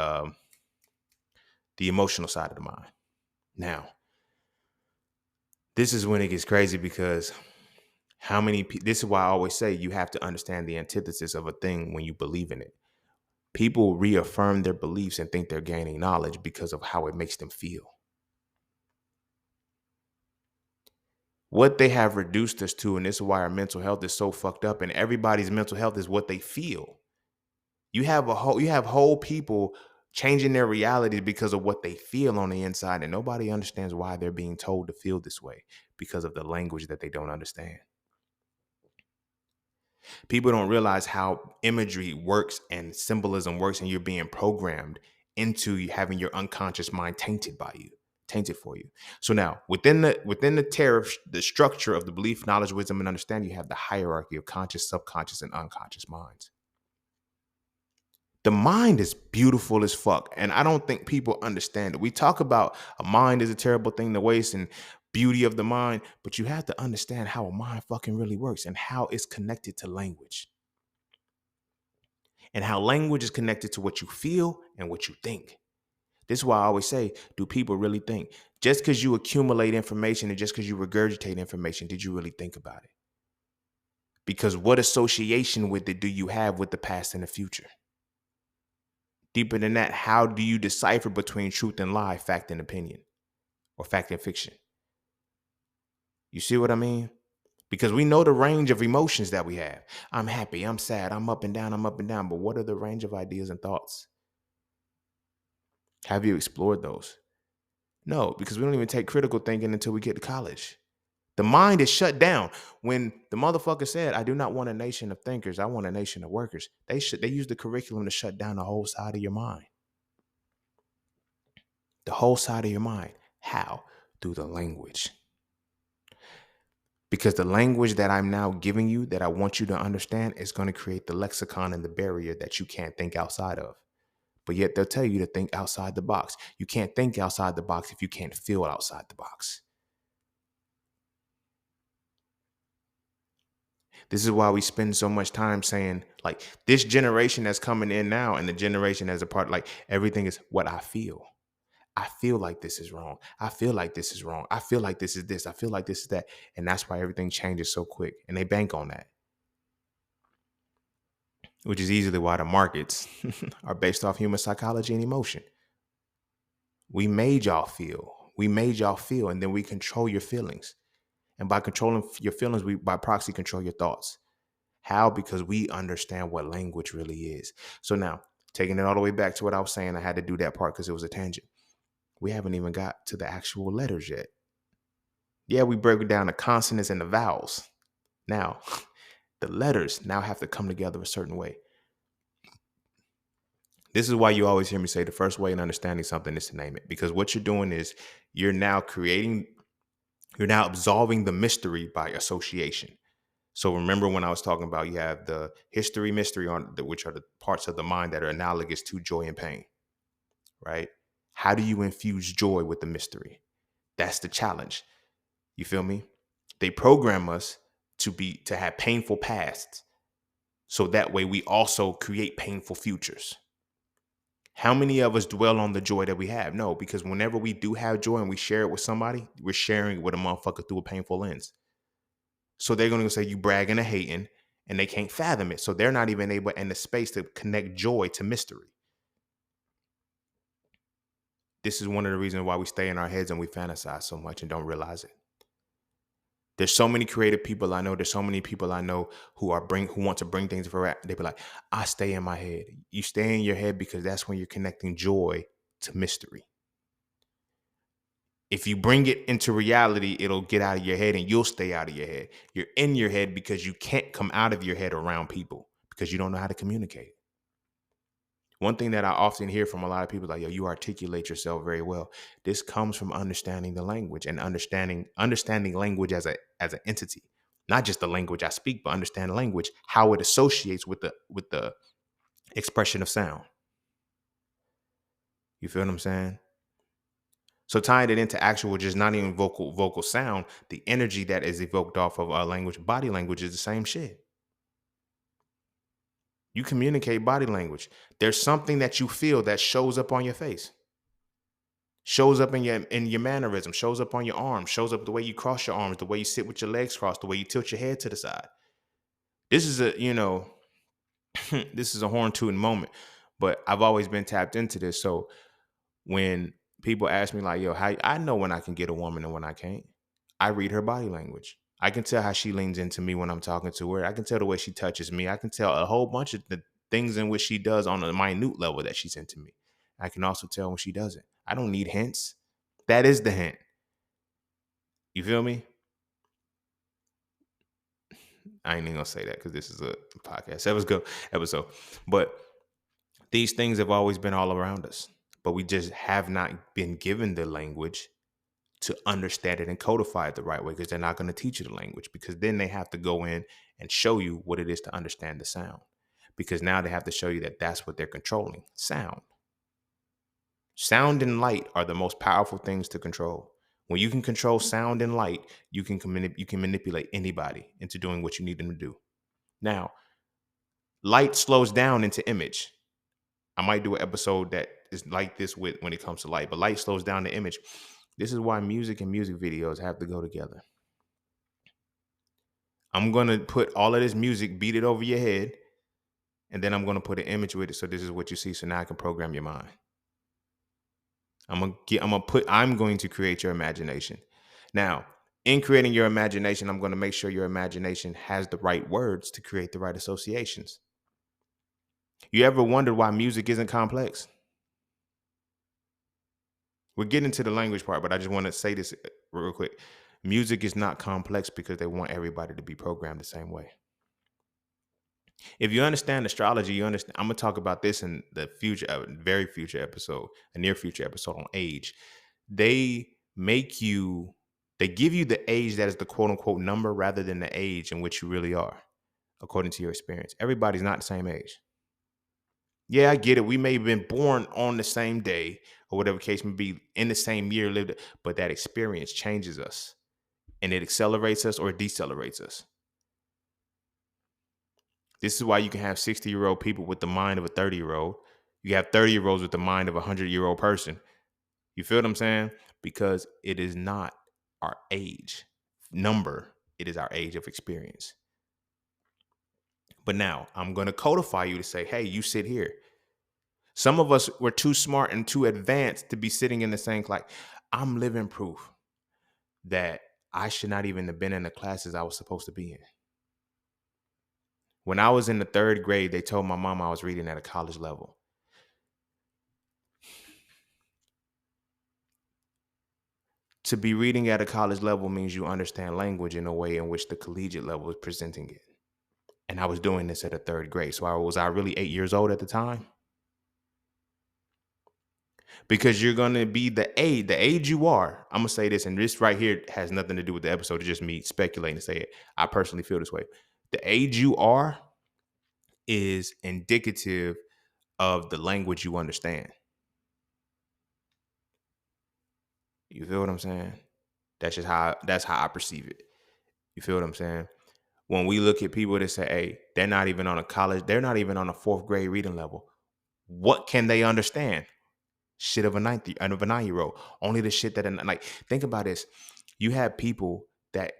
emotional side of the mind. Now, this is when it gets crazy because this is why I always say you have to understand the antithesis of a thing when you believe in it. People reaffirm their beliefs and think they're gaining knowledge because of how it makes them feel. What they have reduced us to, and this is why our mental health is so fucked up, and everybody's mental health is what they feel. You have whole people changing their reality because of what they feel on the inside, and nobody understands why they're being told to feel this way because of the language that they don't understand. People don't realize how imagery works and symbolism works, and you're being programmed into having your unconscious mind tainted for you. So now within the tariff, the structure of the belief, knowledge, wisdom, and understanding, you have the hierarchy of conscious, subconscious, and unconscious minds. The mind is beautiful as fuck. And I don't think people understand it. We talk about a mind is a terrible thing to waste and beauty of the mind, but you have to understand how a mind fucking really works and how it's connected to language and how language is connected to what you feel and what you think. This is why I always say, do people really think? Just because you accumulate information and just because you regurgitate information, did you really think about it? Because what association with it do you have with the past and the future? Deeper than that, how do you decipher between truth and lie, fact and opinion, or fact and fiction? You see what I mean? Because we know the range of emotions that we have. I'm happy, I'm sad, I'm up and down, I'm up and down. But what are the range of ideas and thoughts? Have you explored those? No, because we don't even take critical thinking until we get to college. The mind is shut down. When the motherfucker said, I do not want a nation of thinkers, I want a nation of workers. They use the curriculum to shut down the whole side of your mind. The whole side of your mind. How? Through the language. Because the language that I'm now giving you, that I want you to understand, is going to create the lexicon and the barrier that you can't think outside of. But yet they'll tell you to think outside the box. You can't think outside the box if you can't feel outside the box. This is why we spend so much time saying, like, this generation that's coming in now and the generation as a part, like, everything is what I feel. I feel like this is wrong. I feel like this is wrong. I feel like this is this. I feel like this is that. And that's why everything changes so quick. And they bank on that, which is easily why the markets are based off human psychology and emotion. We made y'all feel. We made y'all feel, and then we control your feelings. And by controlling your feelings, we by proxy control your thoughts. How? Because we understand what language really is. So now, taking it all the way back to what I was saying, I had to do that part because it was a tangent. We haven't even got to the actual letters yet. Yeah, we break down the consonants and the vowels. Now, the letters now have to come together a certain way. This is why you always hear me say the first way in understanding something is to name it. Because what you're doing is you're now absolving the mystery by association. So remember when I was talking about you have the history, mystery, which are the parts of the mind that are analogous to joy and pain, right? How do you infuse joy with the mystery? That's the challenge. You feel me? They program us to have painful pasts, so that way we also create painful futures. How many of us dwell on the joy that we have? No, because whenever we do have joy and we share it with somebody, we're sharing it with a motherfucker through a painful lens. So they're going to say you bragging and hating, and they can't fathom it. So they're not even able in the space to connect joy to mystery. This is one of the reasons why we stay in our heads and we fantasize so much and don't realize it. There's so many creative people I know. There's so many people I know who want to bring things for rap. They be like, I stay in my head. You stay in your head because that's when you're connecting joy to mystery. If you bring it into reality, it'll get out of your head and you'll stay out of your head. You're in your head because you can't come out of your head around people because you don't know how to communicate. One thing that I often hear from a lot of people is like, yo, you articulate yourself very well. This comes from understanding the language and understanding language as an entity, not just the language I speak, but understand language, how it associates with the expression of sound. You feel what I'm saying? So tying it into actual, just not even vocal sound, the energy that is evoked off of our language, body language is the same shit. You communicate body language. There's something that you feel that shows up on your face, shows up in your mannerism, shows up on your arms, shows up the way you cross your arms, the way you sit with your legs crossed, the way you tilt your head to the side. This is this is a horn tooting moment, but I've always been tapped into this. So when people ask me like, yo, how I know when I can get a woman and when I can't, I read her body language. I can tell how she leans into me when I'm talking to her. I can tell the way she touches me. I can tell a whole bunch of the things in which she does on a minute level that she's into me. I can also tell when she doesn't. I don't need hints. That is the hint. You feel me? I ain't even gonna say that because this is a podcast episode. But these things have always been all around us, but we just have not been given the language to understand it and codify it the right way, because they're not going to teach you the language, because then they have to go in and show you what it is to understand the sound. because now they have to show you that that's what they're controlling. Sound. Sound and light are the most powerful things to control. When you can control sound and light, you can manipulate anybody into doing what you need them to do. Now, light slows down into image. I might do an episode that is like this with when it comes to light, but light slows down the image. This is why music and music videos have to go together. I'm going to put all of this music, beat it over your head, and then I'm going to put an image with it. So this is what you see. So now I can program your mind. I'm going to create your imagination. Now, in creating your imagination, I'm going to make sure your imagination has the right words to create the right associations. You ever wondered why music isn't complex? We're getting to the language part, but I just want to say this real quick. Music is not complex because they want everybody to be programmed the same way. If you understand astrology, you understand. I'm gonna talk about this in the future, very future episode, a near future episode on age. They make you, they give you the age that is the quote unquote number rather than the age in which you really are, according to your experience. Everybody's not the same age. Yeah, I get it. We may have been born on the same day or whatever case may be, in the same year, lived, but that experience changes us and it accelerates us or decelerates us. This is why you can have 60-year-old people with the mind of a 30-year-old. You have 30-year-olds with the mind of a 100-year-old person. You feel what I'm saying? Because it is not our age number. It is our age of experience. But now I'm going to codify you to say, hey, you sit here. Some of us were too smart and too advanced to be sitting in the same class. I'm living proof that I should not even have been in the classes I was supposed to be in. When I was in the 3rd grade, they told my mom I was reading at a college level. To be reading at a college level means you understand language in a way in which the collegiate level is presenting it. And I was doing this at a 3rd grade. So was I really 8 years old at the time? Because you're going to be the age you are. I'm going to say this, and this right here has nothing to do with the episode. It's just me speculating to say it. I personally feel this way. The age you are is indicative of the language you understand. You feel what I'm saying? That's how I perceive it. You feel what I'm saying? When we look at people that say, hey, they're not even on a 4th grade reading level. What can they understand? Shit of a 9-year-old. Only the shit that, like, think about this. You have people that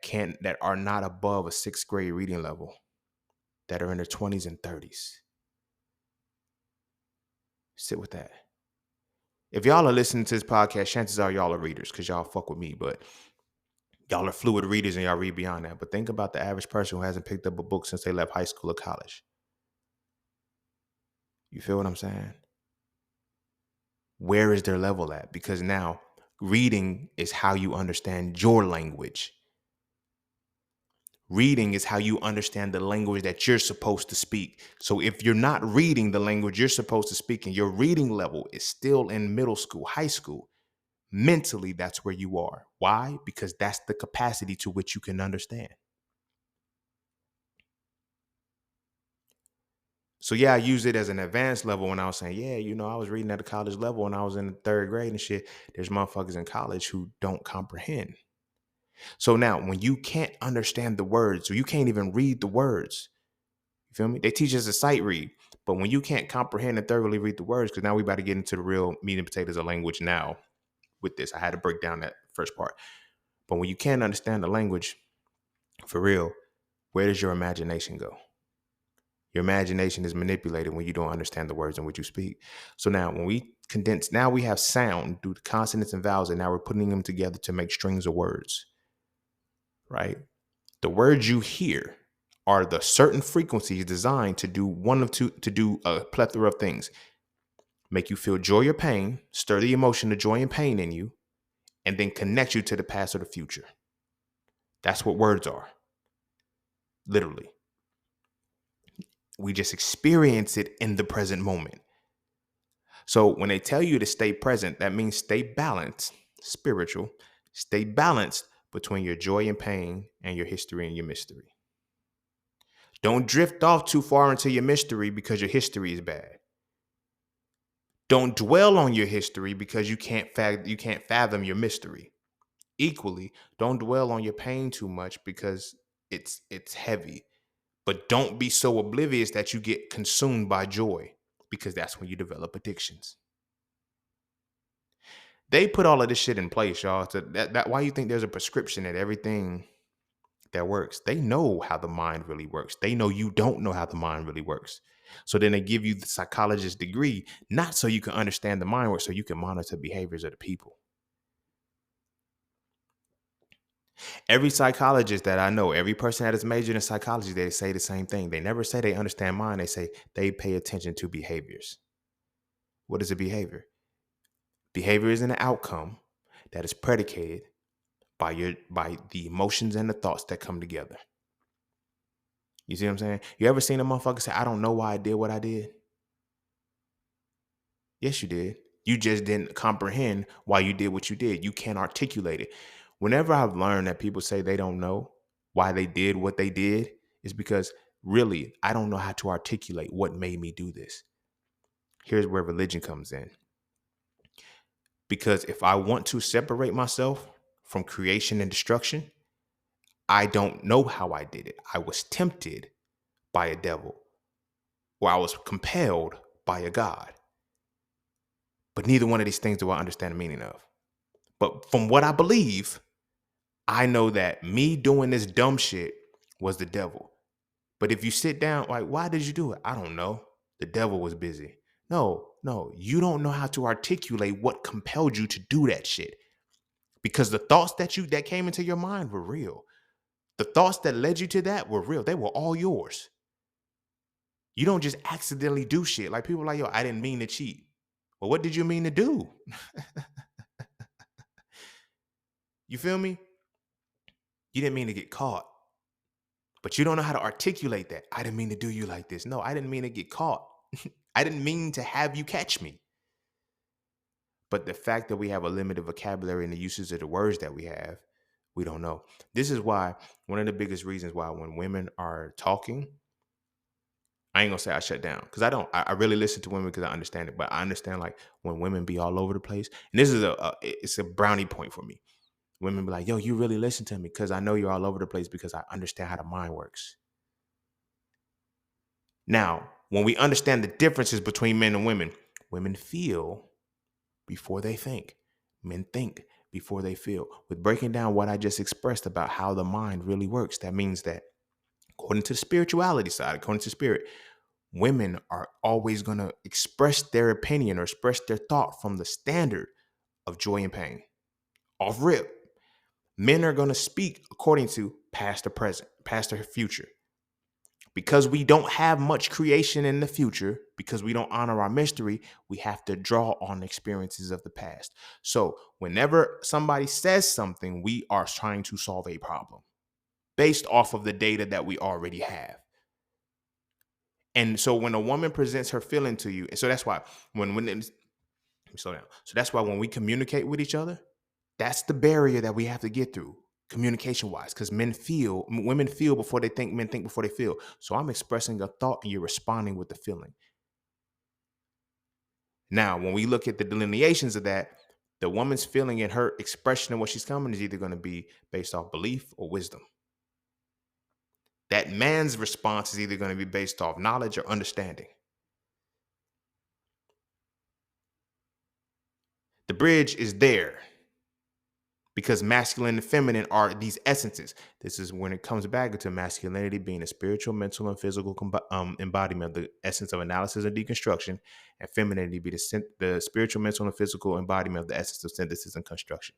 are not above a 6th grade reading level that are in their 20s and 30s. Sit with that. If y'all are listening to this podcast, chances are y'all are readers because y'all fuck with me, but y'all are fluid readers and y'all read beyond that. But think about the average person who hasn't picked up a book since they left high school or college. You feel what I'm saying? Where is their level at? Because now reading is how you understand your language. Reading is how you understand the language that you're supposed to speak. So if you're not reading the language you're supposed to speak and your reading level is still in middle school, high school, mentally, that's where you are. Why? Because that's the capacity to which you can understand. So yeah, I use it as an advanced level when I was saying, yeah, I was reading at a college level when I was in the 3rd grade and shit. There's motherfuckers in college who don't comprehend. So now when you can't understand the words or you can't even read the words, you feel me? They teach us a sight read, but when you can't comprehend and thoroughly read the words, because now we about to get into the real meat and potatoes of language now with this. I had to break down that first part. But when you can't understand the language, for real, where does your imagination go? Your imagination is manipulated when you don't understand the words in which you speak. So now when we condense, now we have sound through the consonants and vowels, and now we're putting them together to make strings of words, right? The words you hear are the certain frequencies designed to do to do a plethora of things. Make you feel joy or pain, stir the emotion of joy and pain in you, and then connect you to the past or the future. That's what words are. Literally. We just experience it in the present moment. So when they tell you to stay present, that means stay balanced, spiritual, stay balanced between your joy and pain and your history and your mystery. Don't drift off too far into your mystery because your history is bad. Don't dwell on your history because you can't fathom your mystery. Equally, don't dwell on your pain too much because it's heavy. But don't be so oblivious that you get consumed by joy, because that's when you develop addictions. They put all of this shit in place, y'all. That why you think there's a prescription at everything that works. They know how the mind really works. They know you don't know how the mind really works. So then they give you the psychologist degree, not so you can understand the mind work, so you can monitor behaviors of the people. Every psychologist that I know, every person that is majored in psychology, they say the same thing. They never say they understand mind. They say they pay attention to behaviors. What is a behavior? Behavior is an outcome that is predicated by the emotions and the thoughts that come together. You see what I'm saying? You ever seen a motherfucker say, I don't know why I did what I did? Yes, you did. You just didn't comprehend why you did what you did. You can't articulate it. Whenever I've learned that people say they don't know why they did what they did, it's because really, I don't know how to articulate what made me do this. Here's where religion comes in. Because if I want to separate myself from creation and destruction, I don't know how I did it. I was tempted by a devil, or I was compelled by a God. But neither one of these things do I understand the meaning of. But from what I believe, I know that me doing this dumb shit was the devil. But if you sit down, like, why did you do it? I don't know. The devil was busy. No, you don't know how to articulate what compelled you to do that shit. Because the thoughts that came into your mind were real. The thoughts that led you to that were real. They were all yours. You don't just accidentally do shit. Like people are like, yo, I didn't mean to cheat. Well, what did you mean to do? You feel me? You didn't mean to get caught. But you don't know how to articulate that. I didn't mean to do you like this. No, I didn't mean to get caught. I didn't mean to have you catch me. But the fact that we have a limited vocabulary and the uses of the words that we don't know. This is why one of the biggest reasons why when women are talking, I ain't gonna say I shut down because I don't. I really listen to women because I understand it. But I understand like when women be all over the place, and this is it's a brownie point for me. Women be like, yo, you really listen to me because I know you're all over the place because I understand how the mind works. Now, when we understand the differences between men and women feel before they think. Men think before they feel. With breaking down what I just expressed about how the mind really works, that means that according to the spirituality side, according to spirit, women are always going to express their opinion or express their thought from the standard of joy and pain. Off rip. Men are going to speak according to past or present, past or future. Because we don't have much creation in the future, because we don't honor our mystery, we have to draw on experiences of the past. So whenever somebody says something, we are trying to solve a problem based off of the data that we already have. And so when a woman presents her feeling to you, and so that's why when slow down. So that's why when we communicate with each other, that's the barrier that we have to get through communication wise, because women feel before they think, men think before they feel. So I'm expressing a thought and you're responding with the feeling. Now, when we look at the delineations of that, the woman's feeling and her expression of what she's coming is either going to be based off belief or wisdom. That man's response is either going to be based off knowledge or understanding. The bridge is there because masculine and feminine are these essences. This is when it comes back into masculinity being a spiritual, mental, and physical embodiment of the essence of analysis and deconstruction, and femininity be the spiritual, mental, and physical embodiment of the essence of synthesis and construction.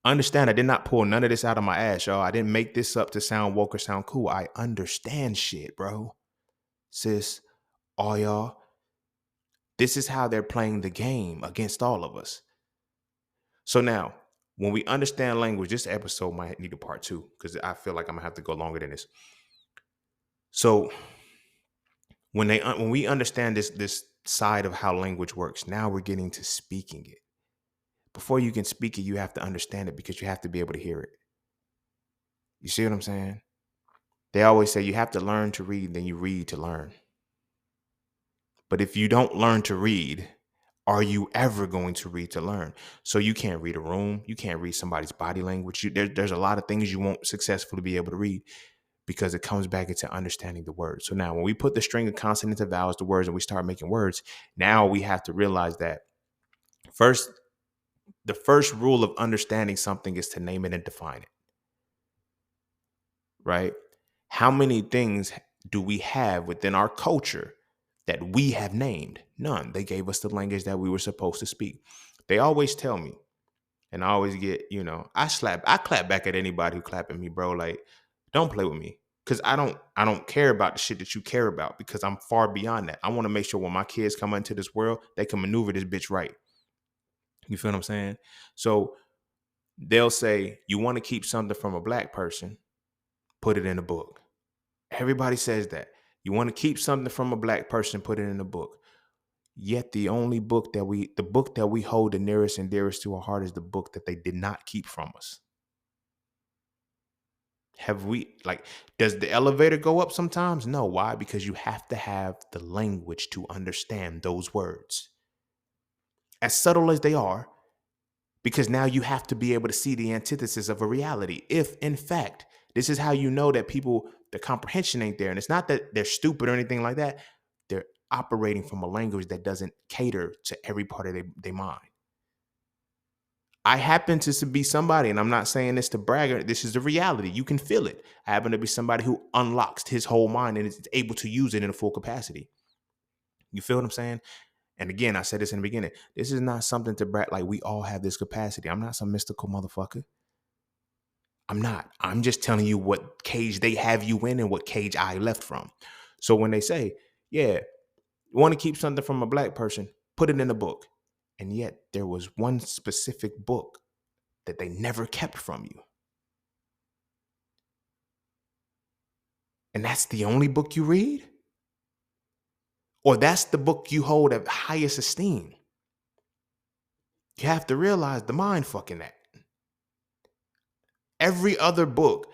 Understand, I did not pull none of this out of my ass, y'all. I didn't make this up to sound woke or sound cool. I understand shit, bro. Sis, all y'all. This is how they're playing the game against all of us. So now, when we understand language, this episode might need a part two because I feel like I'm gonna have to go longer than this. So when we understand this side of how language works, now we're getting to speaking it. Before you can speak it, you have to understand it because you have to be able to hear it. You see what I'm saying? They always say you have to learn to read, then you read to learn. But if you don't learn to read, are you ever going to read to learn? So you can't read a room. You can't read somebody's body language. There's a lot of things you won't successfully be able to read because it comes back into understanding the words. So now when we put the string of consonants and vowels to words and we start making words, now we have to realize that first, the first rule of understanding something is to name it and define it, right? How many things do we have within our culture that we have named? None. They gave us the language that we were supposed to speak. They always tell me, and I always get, I clap back at anybody who clap at me, bro. Like, don't play with me. Cause I don't care about the shit that you care about because I'm far beyond that. I want to make sure when my kids come into this world, they can maneuver this bitch right. You feel what I'm saying? So they'll say, you want to keep something from a black person, put it in a book. Everybody says that. You want to keep something from a black person, put it in a book. Yet the book that we hold the nearest and dearest to our heart is the book that they did not keep from us. Does the elevator go up sometimes? No. Why? Because you have to have the language to understand those words. As subtle as they are, because now you have to be able to see the antithesis of a reality. If, in fact, this is how you know that the comprehension ain't there. And it's not that they're stupid or anything like that. They're operating from a language that doesn't cater to every part of their mind. I happen to be somebody, and I'm not saying this to brag. This is the reality. You can feel it. I happen to be somebody who unlocks his whole mind and is able to use it in a full capacity. You feel what I'm saying? And again, I said this in the beginning. This is not something to brag. Like, we all have this capacity. I'm not some mystical motherfucker. I'm not. I'm just telling you what cage they have you in and what cage I left from. So when they say, yeah, you want to keep something from a black person, put it in a book. And yet there was one specific book that they never kept from you. And that's the only book you read? Or that's the book you hold at highest esteem? You have to realize the mind fucking that. Every other book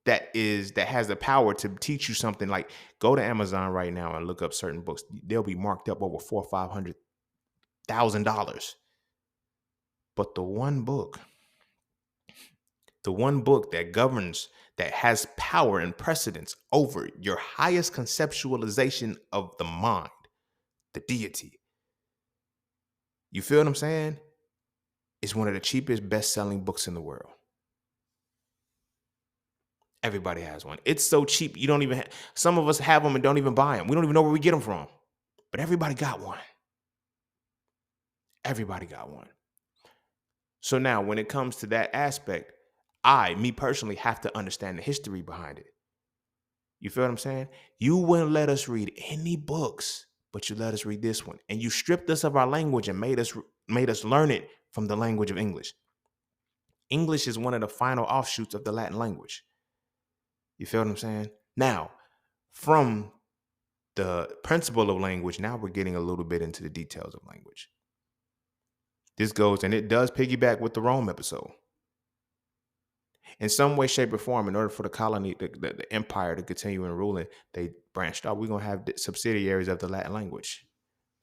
that has the power to teach you something, like, go to Amazon right now and look up certain books. They'll be marked up over $400,000 or $500,000. But the one book that governs, that has power and precedence over your highest conceptualization of the mind, the deity. You feel what I'm saying? It's one of the cheapest best-selling books in the world. Everybody has one. It's so cheap, you don't even some of us have them and don't even buy them. We don't even know where we get them from. But everybody got one. Everybody got one. So now when it comes to that aspect, me personally, have to understand the history behind it. You feel what I'm saying? You wouldn't let us read any books, but you let us read this one. And you stripped us of our language and made us learn it from the language of English. English is one of the final offshoots of the Latin language. You feel what I'm saying? Now, from the principle of language, now we're getting a little bit into the details of language. This goes, and it does piggyback with the Rome episode. In some way, shape, or form, in order for the colony, the empire to continue in ruling, they branched off. We're going to have subsidiaries of the Latin language,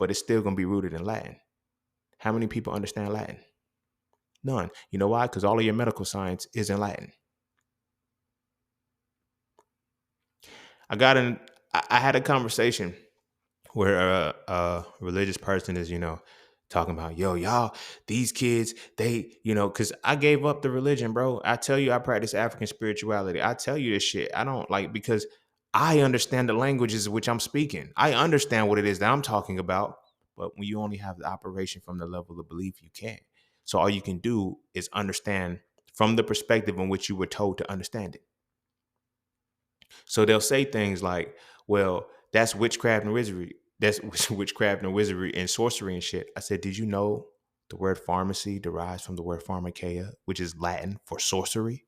but it's still going to be rooted in Latin. How many people understand Latin? None. You know why? Because all of your medical science is in Latin. I had a conversation where a religious person is, talking about, y'all, these kids, they, because I gave up the religion, bro. I tell you, I practice African spirituality. I tell you this shit. I don't because I understand the languages which I'm speaking. I understand what it is that I'm talking about. But when you only have the operation from the level of belief, you can't. So all you can do is understand from the perspective in which you were told to understand it. So they'll say things like, well, that's witchcraft and wizardry. That's witchcraft and wizardry and sorcery and shit. I said, did you know the word pharmacy derives from the word pharmakeia, which is Latin for sorcery?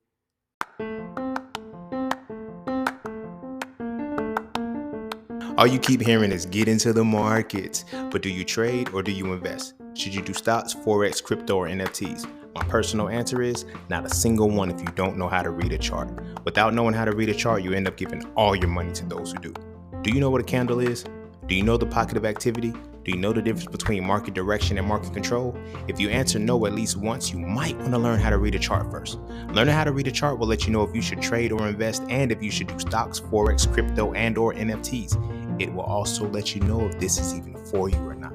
All you keep hearing is get into the markets. But do you trade or do you invest? Should you do stocks, Forex, crypto, or NFTs? My personal answer is not a single one if you don't know how to read a chart. Without knowing how to read a chart, you end up giving all your money to those who do. Do you know what a candle is? Do you know the pocket of activity? Do you know the difference between market direction and market control? If you answer no at least once, you might want to learn how to read a chart first. Learning how to read a chart will let you know if you should trade or invest, and if you should do stocks, forex, crypto, and or NFTs. It will also let you know if this is even for you or not.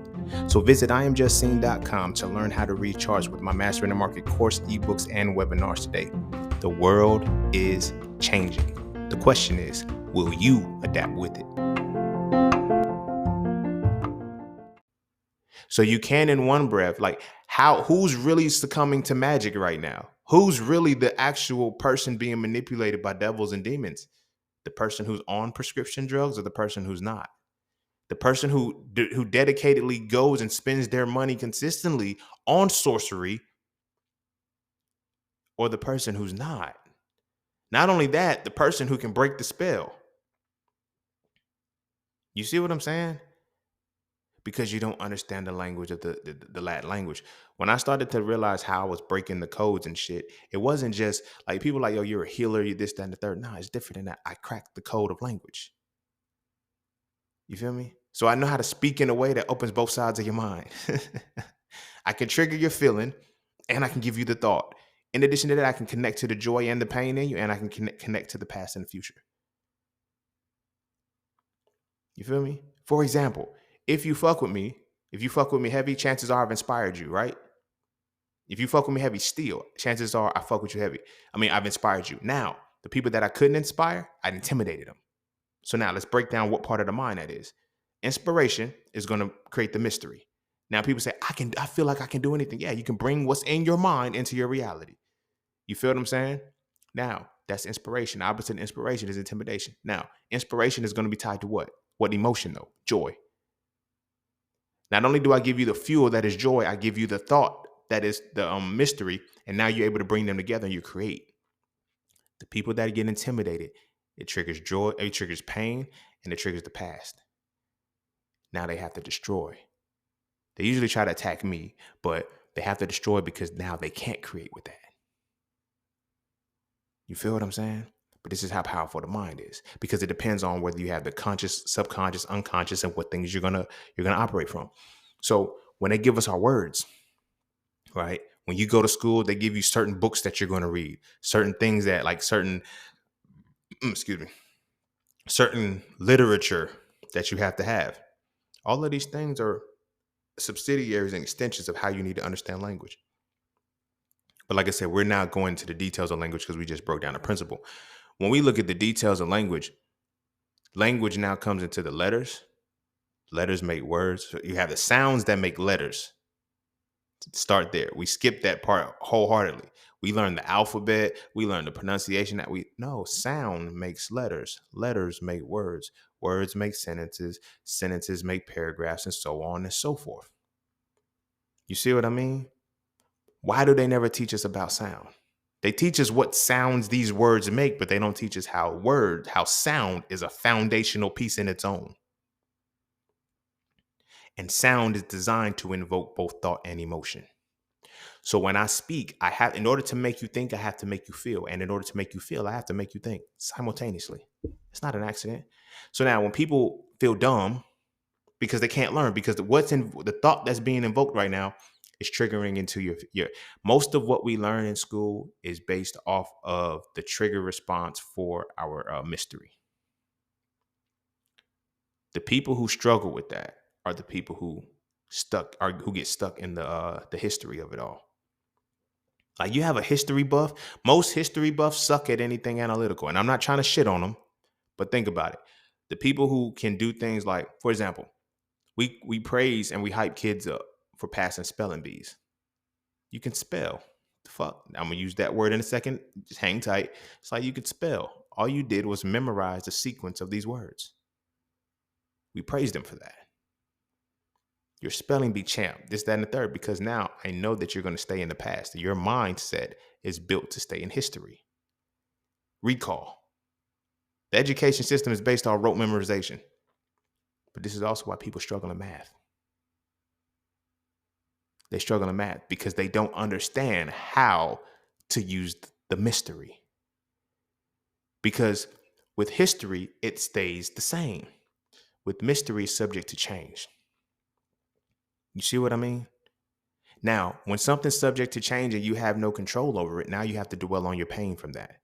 So visit IamJustSeen.com to learn how to read charts with my Mastering the Market course, ebooks, and webinars today. The world is changing. The question is, will you adapt with it? So you can, in one breath, like who's really succumbing to magic right now? Who's really the actual person being manipulated by devils and demons? The person who's on prescription drugs or the person who's not? The person who dedicatedly goes and spends their money consistently on sorcery, or the person who's not? Not only that, the person who can break the spell. You see what I'm saying? Because you don't understand the language of the Latin language. When I started to realize how I was breaking the codes and shit, it wasn't just like people like, yo, you're a healer, you this, that, and the third. No, it's different than that. I cracked the code of language. You feel me? So I know how to speak in a way that opens both sides of your mind. I can trigger your feeling and I can give you the thought. In addition to that, I can connect to the joy and the pain in you, and I can connect to the past and the future. You feel me? For example, if you fuck with me heavy, chances are I've inspired you, right? If you fuck with me heavy still, chances are I fuck with you heavy. I mean, I've inspired you. Now, the people that I couldn't inspire, I intimidated them. So now let's break down what part of the mind that is. Inspiration is going to create the mystery. Now people say, I feel like I can do anything. Yeah, you can bring what's in your mind into your reality. You feel what I'm saying? Now, that's inspiration. The opposite of inspiration is intimidation. Now, inspiration is going to be tied to what? What emotion though? Joy. Not only do I give you the fuel that is joy, I give you the thought that is the mystery, and now you're able to bring them together and you create. The people that get intimidated, it triggers joy, it triggers pain, and it triggers the past. Now they have to destroy. They usually try to attack me, but they have to destroy because now they can't create with that. You feel what I'm saying? But this is how powerful the mind is, because it depends on whether you have the conscious, subconscious, unconscious, and what things you're gonna operate from. So when they give us our words, right? When you go to school, they give you certain books that you're going to read, certain things that like excuse me, certain literature that you have to have. All of these things are subsidiaries and extensions of how you need to understand language. But like I said, we're not going into the details of language because we just broke down the principle. When we look at the details of language, language now comes into the letters. Letters make words. So you have the sounds that make letters. Start there. We skip that part wholeheartedly. We learn the alphabet. We learn the pronunciation sound makes letters. Letters make words. Words make sentences. Sentences make paragraphs, and so on and so forth. You see what I mean? Why do they never teach us about sound? They teach us what sounds these words make, but they don't teach us how sound is a foundational piece in its own. And sound is designed to invoke both thought and emotion. So when I speak, in order to make you think, I have to make you feel. And in order to make you feel, I have to make you think simultaneously. It's not an accident. So now when people feel dumb because they can't learn, because what's in the thought that's being invoked right now is triggering into your most of what we learn in school is based off of the trigger response for our mystery. The people who struggle with that are the people who get stuck in the history of it all. Like you have a history buff. Most history buffs suck at anything analytical. And I'm not trying to shit on them, but think about it. The people who can do things like, for example, we praise and we hype kids up for passing spelling bees. You can spell. The fuck? I'm going to use that word in a second. Just hang tight. It's like you could spell. All you did was memorize the sequence of these words. We praised them for that. Your spelling bee champ, this, that, and the third, because now I know that you're going to stay in the past. Your mindset is built to stay in history. Recall. The education system is based on rote memorization. But this is also why people struggle in math. They struggle in math because they don't understand how to use the mystery. Because with history, it stays the same. With mystery, it's subject to change. You see what I mean? Now, when something's subject to change and you have no control over it, now you have to dwell on your pain from that.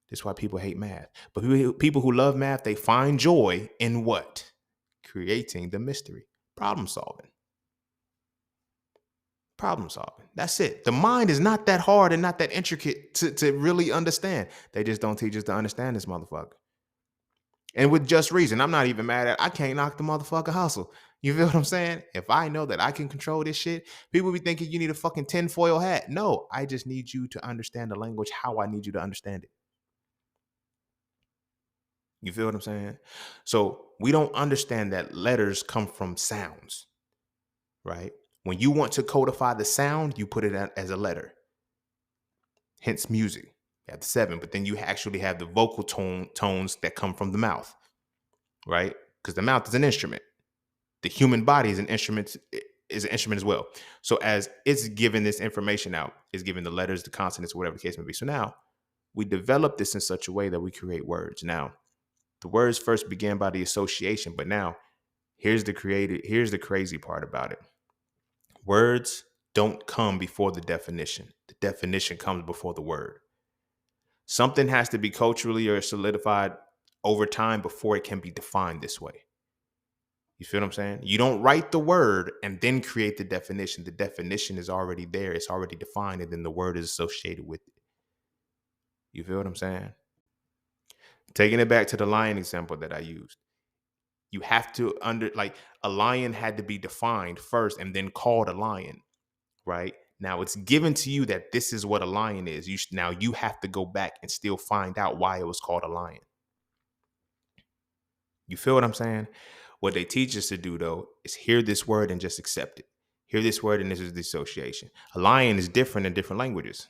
That's why people hate math. But people who love math, they find joy in what? Creating the mystery. Problem solving. Problem solving. That's it. The mind is not that hard and not that intricate to really understand. They just don't teach us to understand this motherfucker. And with just reason. I'm not even mad at I can't knock the motherfucker hustle. You feel what I'm saying? If I know that I can control this shit, people be thinking you need a fucking tinfoil hat. No, I just need you to understand the language how I need you to understand it. You feel what I'm saying? So we don't understand that letters come from sounds, right? When you want to codify the sound, you put it as a letter. Hence music. You have the 7, but then you actually have the vocal tones that come from the mouth, right? Because the mouth is an instrument. The human body is an instrument as well. So as it's giving this information out, it's giving the letters, the consonants, whatever the case may be. So now we develop this in such a way that we create words. Now, the words first began by the association, but now here's the crazy part about it. Words don't come before the definition. The definition comes before the word. Something has to be culturally or solidified over time before it can be defined this way. You feel what I'm saying? You don't write the word and then create the definition. The definition is already there. It's already defined, and then the word is associated with it. You feel what I'm saying? Taking it back to the lion example that I used. You have to a lion had to be defined first and then called a lion, right? Now it's given to you that this is what a lion is. Now you have to go back and still find out why it was called a lion. You feel what I'm saying? What they teach us to do, though, is hear this word and just accept it. Hear this word and this is the association. A lion is different in different languages.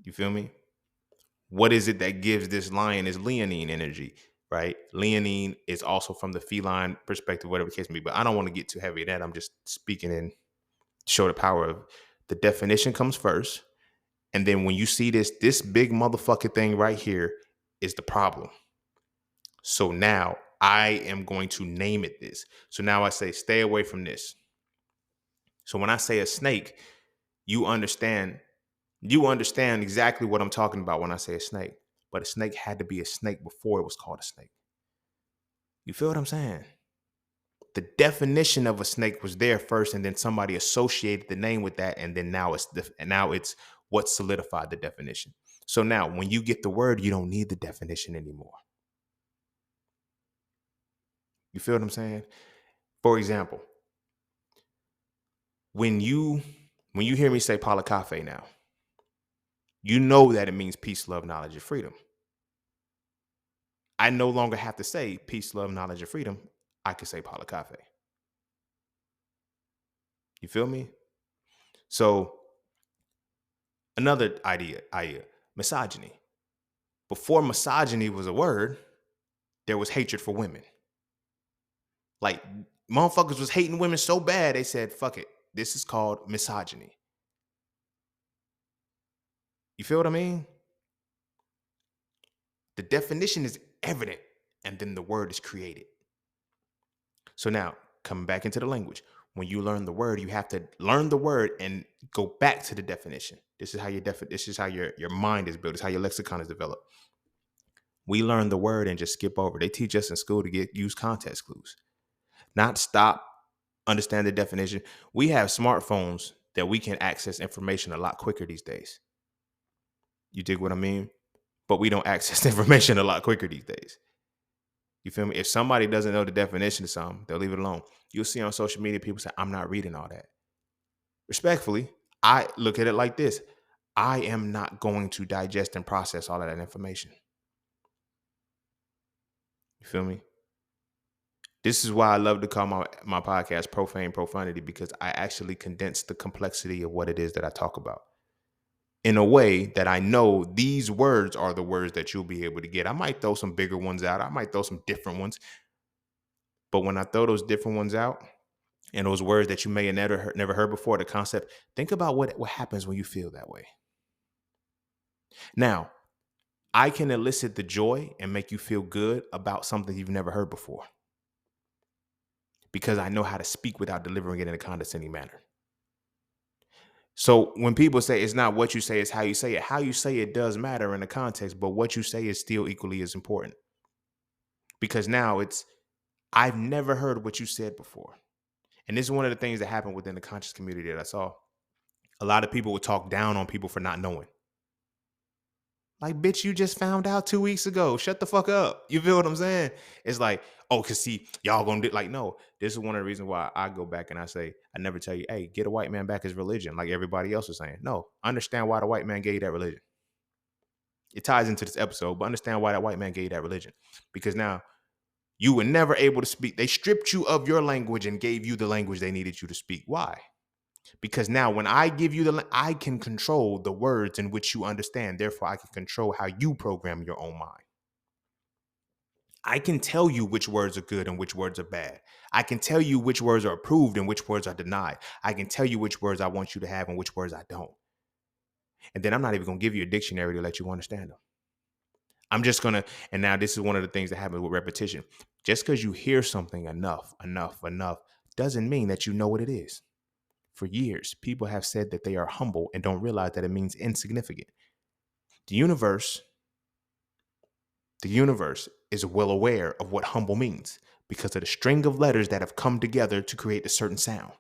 You feel me? What is it that gives this lion is leonine energy, right? Leonine is also from the feline perspective, whatever the case may be. But I don't want to get too heavy in that. I'm just speaking and show the power of the definition comes first. And then when you see this big motherfucking thing right here is the problem. So now I am going to name it this. So now I say, stay away from this. So when I say a snake, you understand exactly what I'm talking about when I say a snake. But a snake had to be a snake before it was called a snake. You feel what I'm saying? The definition of a snake was there first, and then somebody associated the name with that, and then now it's what solidified the definition. So now when you get the word, you don't need the definition anymore. You feel what I'm saying? For example, when you hear me say Palakafe now, you know that it means peace, love, knowledge, and freedom. I no longer have to say peace, love, knowledge, and freedom. I can say Palakafe. You feel me? So another idea, misogyny. Before misogyny was a word, there was hatred for women. Like motherfuckers was hating women so bad, they said, fuck it. This is called misogyny. You feel what I mean? The definition is evident, and then the word is created. So now, coming back into the language, when you learn the word, you have to learn the word and go back to the definition. This is how your mind is built. This is how your lexicon is developed. We learn the word and just skip over. They teach us in school to use context clues, not stop, understand the definition. We have smartphones that we can access information a lot quicker these days. You dig what I mean? But we don't access information a lot quicker these days. You feel me? If somebody doesn't know the definition of something, they'll leave it alone. You'll see on social media people say, I'm not reading all that. Respectfully, I look at it like this. I am not going to digest and process all of that information. You feel me? This is why I love to call my podcast Profane Profanity, because I actually condense the complexity of what it is that I talk about in a way that I know these words are the words that you'll be able to get. I might throw some bigger ones out. I might throw some different ones. But when I throw those different ones out and those words that you may have never heard before, the concept, think about what happens when you feel that way. Now, I can elicit the joy and make you feel good about something you've never heard before because I know how to speak without delivering it in a condescending manner. So when people say it's not what you say, it's how you say it does matter in the context, but what you say is still equally as important because now I've never heard what you said before. And this is one of the things that happened within the conscious community that I saw. A lot of people would talk down on people for not knowing. Like, bitch, you just found out 2 weeks ago. Shut the fuck up. You feel what I'm saying? It's like, oh, cause see, y'all gonna do like, no, this is one of the reasons why I go back and I say, I never tell you, hey, get a white man back his religion, like everybody else is saying. No, understand why the white man gave you that religion. It ties into this episode, but understand why that white man gave you that religion. Because now you were never able to speak. They stripped you of your language and gave you the language they needed you to speak. Why? Because now when I give you I can control the words in which you understand. Therefore, I can control how you program your own mind. I can tell you which words are good and which words are bad. I can tell you which words are approved and which words are denied. I can tell you which words I want you to have and which words I don't. And then I'm not even going to give you a dictionary to let you understand them. I'm just going to, and now this is one of the things that happens with repetition. Just because you hear something enough doesn't mean that you know what it is. For years, people have said that they are humble and don't realize that it means insignificant. The universe is well aware of what humble means because of the string of letters that have come together to create a certain sound.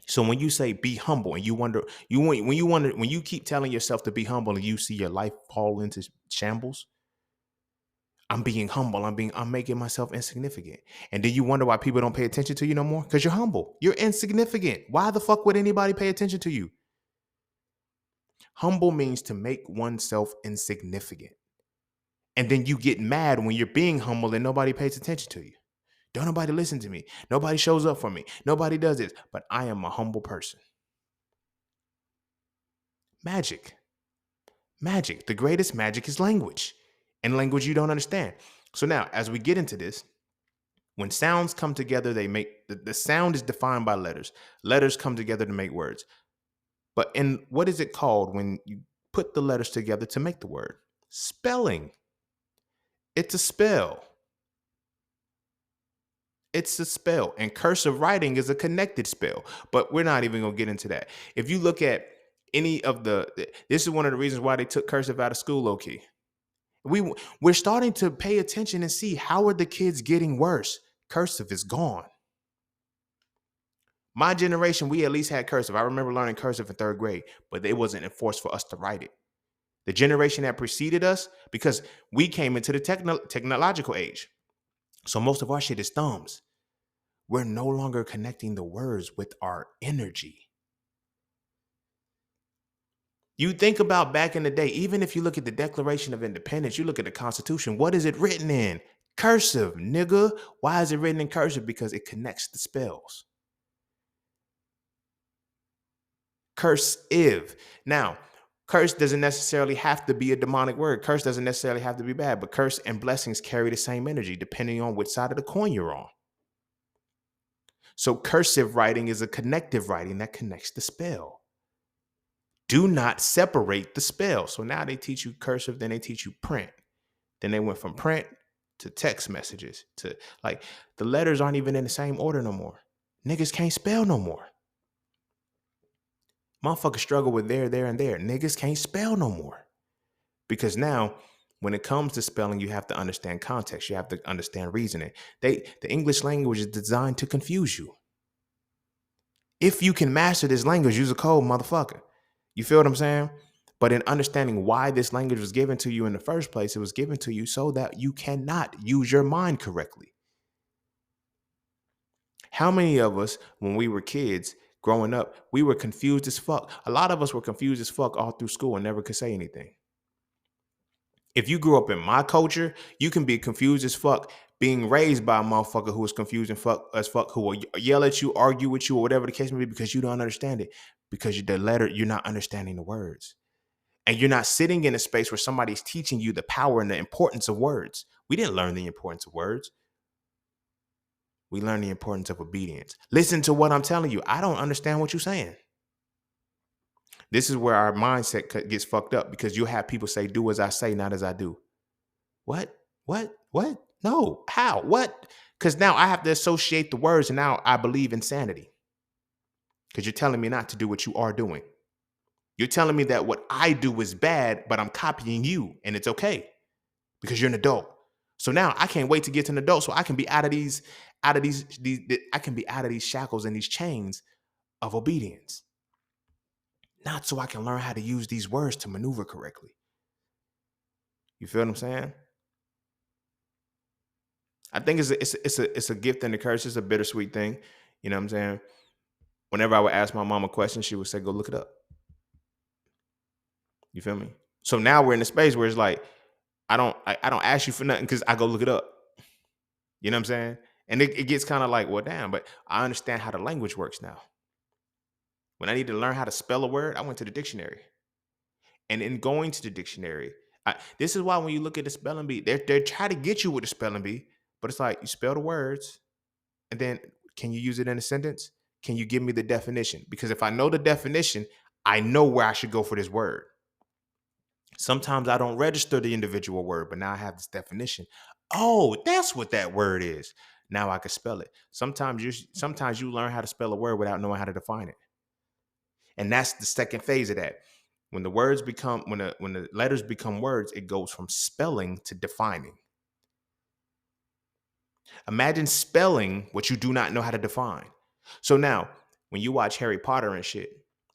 So when you say be humble and when you keep telling yourself to be humble and you see your life fall into shambles, I'm being humble. I'm making myself insignificant. And then you wonder why people don't pay attention to you no more? Because you're humble. You're insignificant. Why the fuck would anybody pay attention to you? Humble means to make oneself insignificant. And then you get mad when you're being humble and nobody pays attention to you. Don't nobody listen to me. Nobody shows up for me. Nobody does this. But I am a humble person. Magic. The greatest magic is language. And language you don't understand. So now, as we get into this, when sounds come together, they make the sound is defined by letters. Letters come together to make words. But in what is it called when you put the letters together to make the word? Spelling. It's a spell. It's a spell. And cursive writing is a connected spell. But we're not even going to get into that. If you look at any of this is one of the reasons why they took cursive out of school, low key. We're starting to pay attention and see how are the kids getting worse. Cursive is gone. My generation, we at least had cursive. I remember learning cursive in 3rd grade, but it wasn't enforced for us to write it. The generation that preceded us, because we came into the technological age. So most of our shit is thumbs. We're no longer connecting the words with our energy. You think about back in the day, even if you look at the Declaration of Independence, you look at the Constitution, what is it written in? Cursive, nigga. Why is it written in cursive? Because it connects the spells. Cursive. Now, curse doesn't necessarily have to be a demonic word. Curse doesn't necessarily have to be bad, but curse and blessings carry the same energy depending on which side of the coin you're on. So cursive writing is a connective writing that connects the spell. Do not separate the spell. So now they teach you cursive, then they teach you print. Then they went from print to text messages to like the letters aren't even in the same order no more. Niggas can't spell no more. Motherfuckers struggle with there, and there. Niggas can't spell no more. Because now, when it comes to spelling, you have to understand context. You have to understand reasoning. The English language is designed to confuse you. If you can master this language, use a code, motherfucker. You feel what I'm saying? But in understanding why this language was given to you in the first place, it was given to you so that you cannot use your mind correctly. How many of us, when we were kids growing up, we were confused as fuck? A lot of us were confused as fuck all through school and never could say anything. If you grew up in my culture, you can be confused as fuck being raised by a motherfucker who is confused and as fuck, who will yell at you, argue with you, or whatever the case may be, because you don't understand it. Because you're not understanding the words. And you're not sitting in a space where somebody's teaching you the power and the importance of words. We didn't learn the importance of words. We learned the importance of obedience. Listen to what I'm telling you. I don't understand what you're saying. This is where our mindset gets fucked up because you have people say, do as I say, not as I do. What? What? No. How? What? Because now I have to associate the words and now I believe insanity. Because you're telling me not to do what you are doing. You're telling me that what I do is bad, but I'm copying you and it's okay because you're an adult. So now I can't wait to get to an adult so I can be out of these I can be out of these shackles and these chains of obedience. Not so I can learn how to use these words to maneuver correctly. You feel what I'm saying? I think it's a gift and a curse. It's a bittersweet thing. You know what I'm saying? Whenever I would ask my mom a question, she would say, "Go look it up." You feel me? So now we're in a space where it's like I don't ask you for nothing because I go look it up. You know what I'm saying? And it gets kind of like, well, damn, but I understand how the language works now. When I need to learn how to spell a word, I went to the dictionary. And in going to the dictionary, this is why when you look at the spelling bee, they're trying to get you with the spelling bee, but it's like you spell the words, and then can you use it in a sentence? Can you give me the definition? Because if I know the definition, I know where I should go for this word. Sometimes I don't register the individual word, but now I have this definition. Oh, that's what that word is. Now I can spell it. Sometimes you learn how to spell a word without knowing how to define it. And that's the second phase of that. When the words become when the letters become words, it goes from spelling to defining. Imagine spelling what you do not know how to define. So now, when you watch Harry Potter and shit,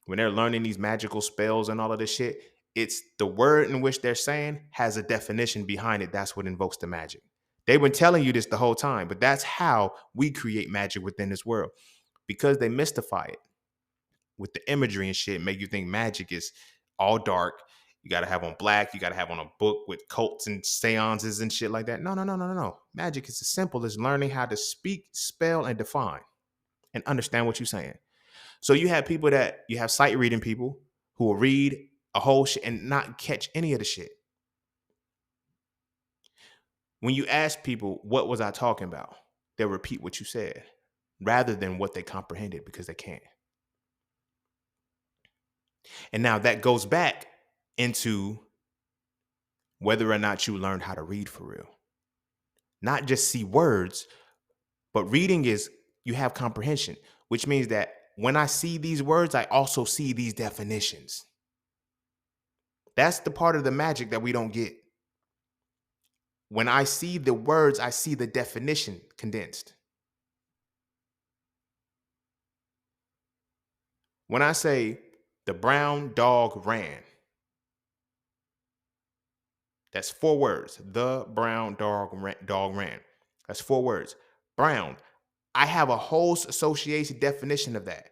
when they're learning these magical spells and all of this shit, it's the word in which they're saying has a definition behind it. That's what invokes the magic. They've been telling you this the whole time, but that's how we create magic within this world because they mystify it with the imagery and shit, make you think magic is all dark. You got to have on black. You got to have on a book with cults and seances and shit like that. No. Magic is as simple as learning how to speak, spell, and define and understand what you're saying. So you have sight reading people who will read a whole shit and not catch any of the shit. When you ask people, what was I talking about? They'll repeat what you said rather than what they comprehended because they can't. And now that goes back into whether or not you learned how to read for real. Not just see words, but reading is you have comprehension, which means that when I see these words, I also see these definitions. That's the part of the magic that we don't get. When I see the words, I see the definition condensed. When I say the brown dog ran, that's 4 words. The brown dog ran. That's 4 words. Brown. I have a whole association definition of that.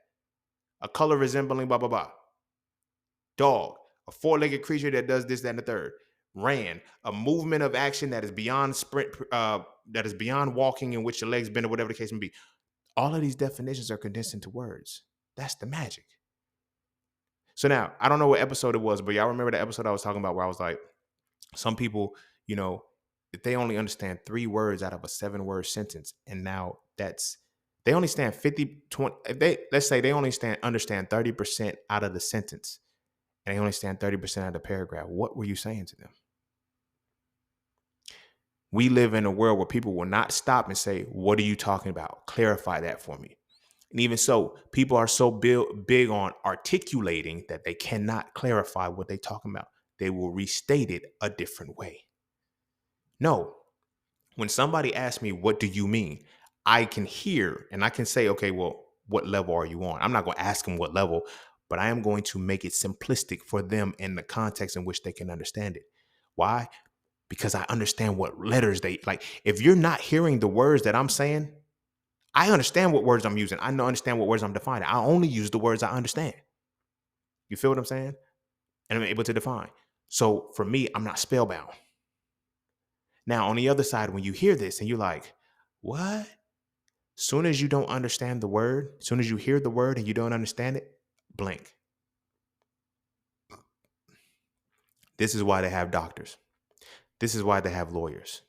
A color resembling blah, blah, blah. Dog. A 4-legged creature that does this, that, and the third. Ran. A movement of action that is beyond sprint, that is beyond walking in which your legs bend or whatever the case may be. All of these definitions are condensed into words. That's the magic. So now, I don't know what episode it was, but y'all remember the episode I was talking about where I was like, some people, if they only understand 3 words out of a 7-word sentence, and now they only stand 20, let's say they only understand 30% out of the sentence, and they only stand 30% out of the paragraph. What were you saying to them? We live in a world where people will not stop and say, what are you talking about? Clarify that for me. And even so, people are so big on articulating that they cannot clarify what they're talking about. They will restate it a different way. No. When somebody asks me, what do you mean? I can hear and I can say, okay, well, what level are you on? I'm not going to ask them what level, but I am going to make it simplistic for them in the context in which they can understand it. Why? Because I understand what letters they like. If you're not hearing the words that I'm saying, I understand what words I'm using. I understand what words I'm defining. I only use the words I understand. You feel what I'm saying? And I'm able to define. So for me, I'm not spellbound. Now, on the other side, when you hear this and you're like, what? Soon as you don't understand the word, soon as you hear the word and you don't understand it, blink. This is why they have doctors. This is why they have lawyers.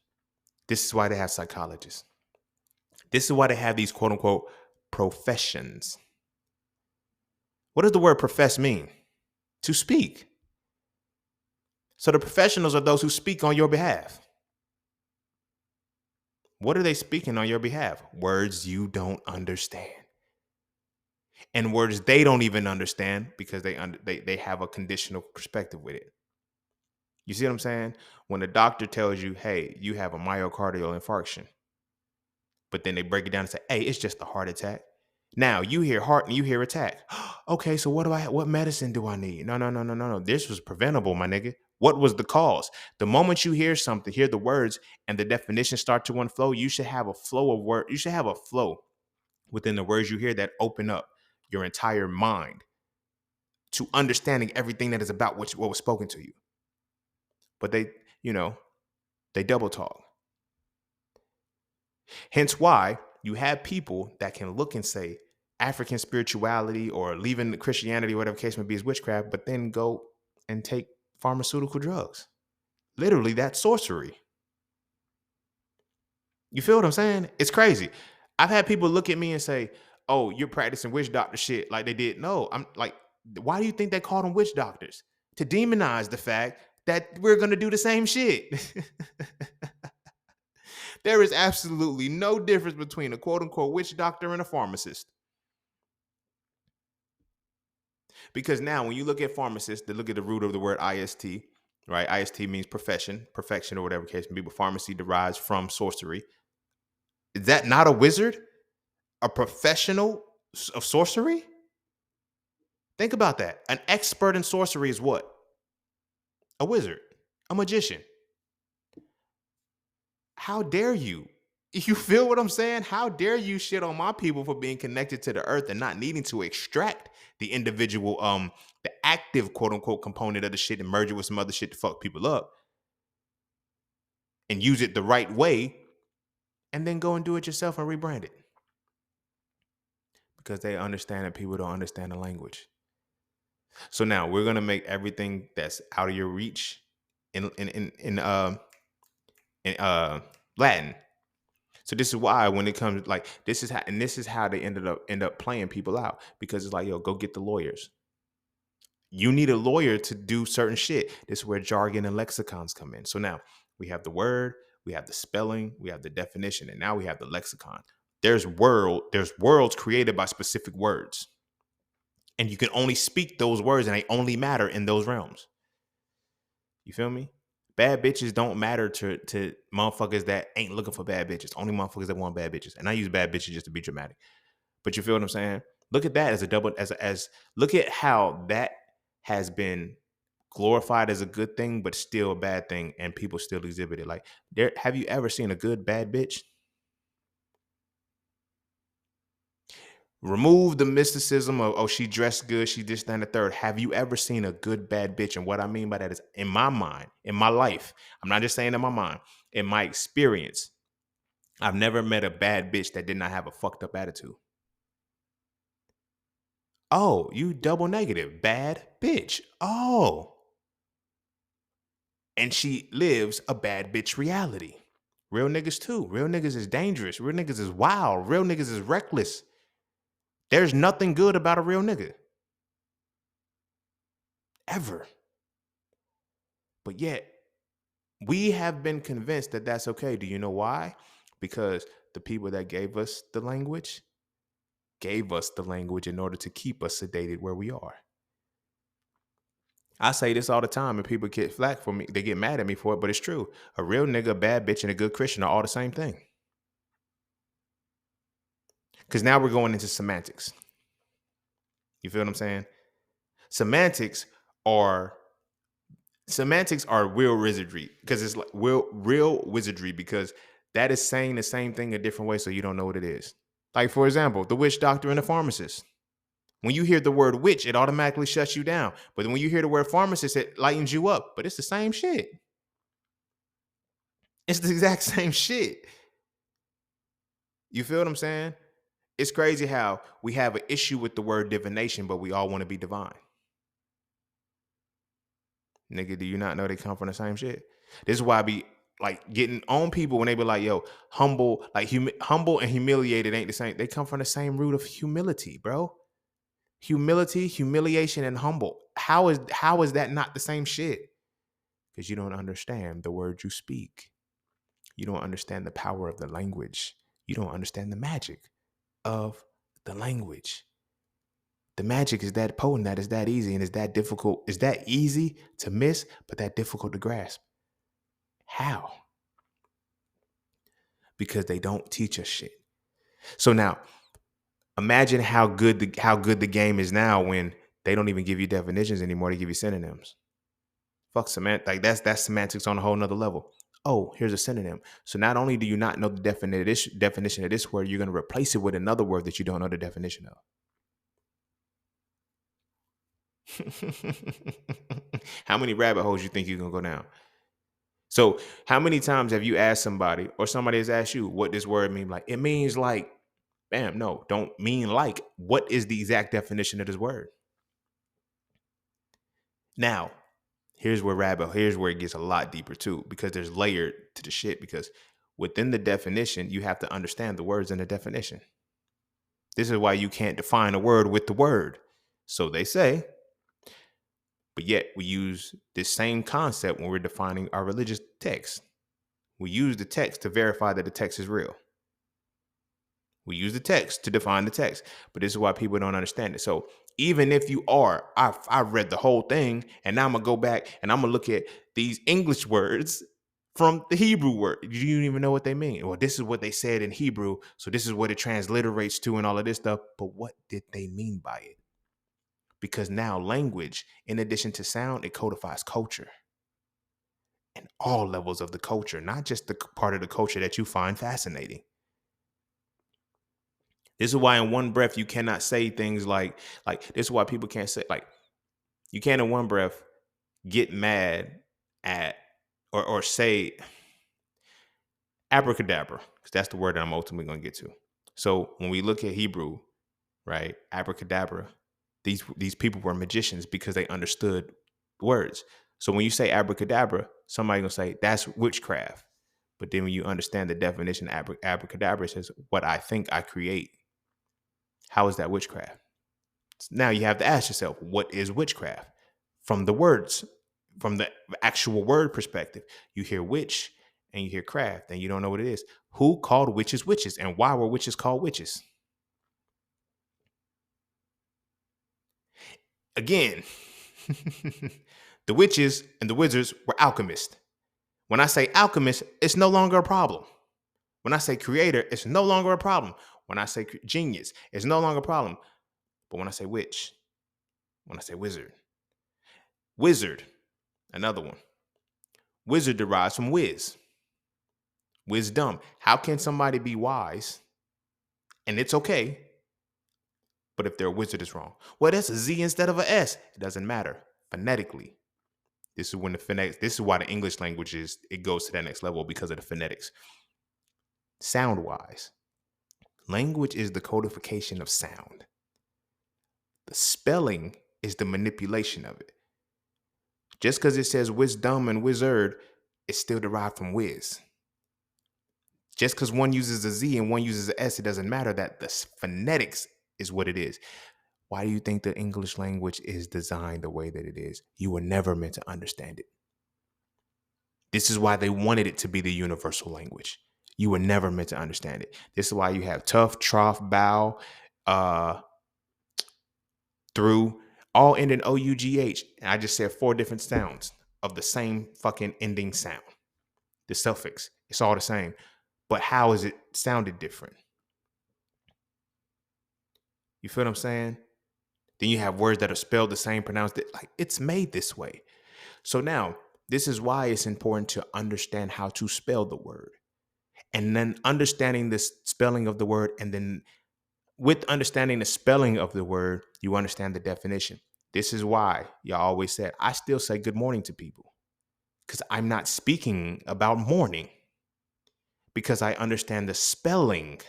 This is why they have psychologists. This is why they have these quote unquote professions. What does the word profess mean? to speak. So the professionals are those who speak on your behalf. What are they speaking on your behalf? Words you don't understand. And words they don't even understand because they have a conditional perspective with it. You see what I'm saying? When the doctor tells you, hey, you have a myocardial infarction, but then they break it down and say, hey, it's just a heart attack. Now you hear heart and you hear attack. Okay, so what medicine do I need? No. This was preventable, my nigga. What was the cause? The moment you hear something, hear the words and the definitions start to unflow, you should have a flow of word. You should have a flow within the words you hear that open up your entire mind to understanding everything that is about what was spoken to you. But they double talk. Hence why you have people that can look and say African spirituality or leaving Christianity, whatever case may be, is witchcraft, but then go and take pharmaceutical drugs. Literally, that's sorcery. You feel what I'm saying? It's crazy. I've had people look at me and say, oh, you're practicing witch doctor shit like they did. No, I'm like, why do you think they call them witch doctors? To demonize the fact that we're going to do the same shit. There is absolutely no difference between a quote unquote witch doctor and a pharmacist. Because now when you look at pharmacists, they look at the root of the word IST, right? IST means profession, perfection, or whatever case may be, but pharmacy derives from sorcery. Is that not a wizard? A professional of sorcery? Think about that. An expert in sorcery is what? A wizard, a magician. How dare you? You feel what I'm saying? How dare you shit on my people for being connected to the earth and not needing to extract the individual, the active quote unquote component of the shit and merge it with some other shit to fuck people up and use it the right way and then go and do it yourself and rebrand it. Because they understand that people don't understand the language. So now we're gonna make everything that's out of your reach in Latin. So this is why when it comes like this is how they end up playing people out, because it's like, yo, go get the lawyers. You need a lawyer to do certain shit. This is where jargon and lexicons come in. So now we have the word, we have the spelling, we have the definition, and now we have the lexicon. There's worlds created by specific words. And you can only speak those words and they only matter in those realms. You feel me? Bad bitches don't matter to motherfuckers that ain't looking for bad bitches. Only motherfuckers that want bad bitches. And I use bad bitches just to be dramatic. But you feel what I'm saying? Look at that as a double, as look at how that has been glorified as a good thing, but still a bad thing, and people still exhibit it. Like, have you ever seen a good bad bitch? Remove the mysticism of, oh, she dressed good, she this, that, and the third. Have you ever seen a good bad bitch? And what I mean by that is, in my mind, in my life, I'm not just saying in my mind, in my experience, I've never met a bad bitch that did not have a fucked up attitude. Oh, you double negative. Bad bitch. Oh. And she lives a bad bitch reality. Real niggas too. Real niggas is dangerous. Real niggas is wild. Real niggas is reckless. There's nothing good about a real nigga. Ever. But yet, we have been convinced that that's okay. Do you know why? Because the people that gave us the language in order to keep us sedated where we are. I say this all the time and people get flack for me. They get mad at me for it, but it's true. A real nigga, a bad bitch, and a good Christian are all the same thing. Because now we're going into semantics. You feel what I'm saying? Semantics are real wizardry, because it's like real wizardry, because that is saying the same thing a different way so you don't know what it is. Like, for example, the witch doctor and the pharmacist. When you hear the word witch, it automatically shuts you down. But when you hear the word pharmacist, it lightens you up. But it's the same shit. It's the exact same shit. You feel what I'm saying? It's crazy how we have an issue with the word divination, but we all want to be divine. Nigga, do you not know they come from the same shit? This is why I be like getting on people when they be like, yo, humble, like humble and humiliated ain't the same. They come from the same root of humility, bro. Humility, humiliation, and humble. How is that not the same shit? Because you don't understand the words you speak. You don't understand the power of the language. You don't understand the magic of the language. The magic is that potent, that is that easy, and is that difficult. Is that easy to miss, but that difficult to grasp? How? Because they don't teach us shit. So now, imagine how good the game is now when they don't even give you definitions anymore. They give you synonyms. Fuck semantics. Like that's semantics on a whole nother level. Oh, here's a synonym. So not only do you not know the definition of this word, you're going to replace it with another word that you don't know the definition of. How many rabbit holes you think you're going to go down? So how many times have you asked somebody or somebody has asked you what this word means? Like, it means like, bam, no, don't mean like. What is the exact definition of this word? Now, here's where it gets a lot deeper too, because there's layered to the shit, because within the definition, you have to understand the words in the definition. This is why you can't define a word with the word. So they say, but yet we use this same concept when we're defining our religious text. We use the text to verify that the text is real. We use the text to define the text, but this is why people don't understand it. So even if I've read the whole thing, and now I'm gonna go back and I'm gonna look at these English words from the Hebrew word. You don't even know what they mean. Well, this is what they said in Hebrew, so this is what it transliterates to and all of this stuff. But what did they mean by it? Because now language, in addition to sound, it codifies culture. And all levels of the culture, not just the part of the culture that you find fascinating. This is why in one breath you cannot say things like this is why people can't say, like, you can't in one breath get mad at or say abracadabra, because that's the word that I'm ultimately going to get to. So when we look at Hebrew, right, abracadabra, these people were magicians because they understood words. So when you say abracadabra, somebody gonna say that's witchcraft. But then when you understand the definition of abracadabra, it says what I think I create. How is that witchcraft? Now you have to ask yourself, what is witchcraft? From the words, from the actual word perspective, you hear witch and you hear craft and you don't know what it is. Who called witches witches, and why were witches called witches? Again, the witches and the wizards were alchemists. When I say alchemist, it's no longer a problem. When I say creator, it's no longer a problem. When I say genius, it's no longer a problem. But when I say witch, when I say wizard, another one. Wizard derives from wisdom. How can somebody be wise? And it's okay, but if their wizard is wrong, well, that's a Z instead of a S. It doesn't matter phonetically. This is when the phonetics. This is why the English language it goes to that next level, because of the phonetics. Sound wise, language is the codification of sound. The spelling is the manipulation of it. Just because it says wisdom and wizard, it's still derived from whiz. Just because one uses a Z and one uses an S, it doesn't matter. That the phonetics is what it is. Why do you think the English language is designed the way that it is? You were never meant to understand it. This is why they wanted it to be the universal language. You were never meant to understand it. This is why you have tough, trough, bow, through, all end in O-U-G-H. And I just said 4 different sounds of the same fucking ending sound. The suffix, it's all the same. But how is it sounded different? You feel what I'm saying? Then you have words that are spelled the same, pronounced it like it's made this way. So now, this is why it's important to understand how to spell the word. And then understanding the spelling of the word, and then with understanding the spelling of the word, you understand the definition. This is why y'all always said, I still say good morning to people, because I'm not speaking about morning, because I understand the spelling.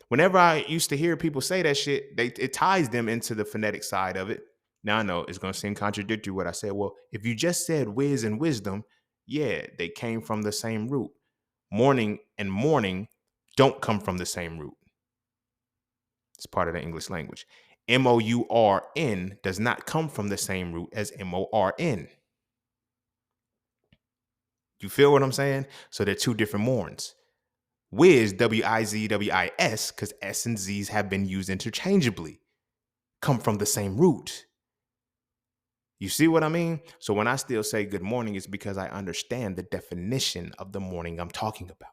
Whenever I used to hear people say that shit, it ties them into the phonetic side of it. Now I know it's going to seem contradictory what I said. Well, if you just said whiz and wisdom, yeah, they came from the same root. Morning and morning don't come from the same root. It's part of the English language. MOURN does not come from the same root as MORN. You feel what I'm saying? So they're two different morns. Wiz, WIZWIS, because S and Z's have been used interchangeably, come from the same root. You see what I mean? So when I still say good morning, it's because I understand the definition of the morning I'm talking about.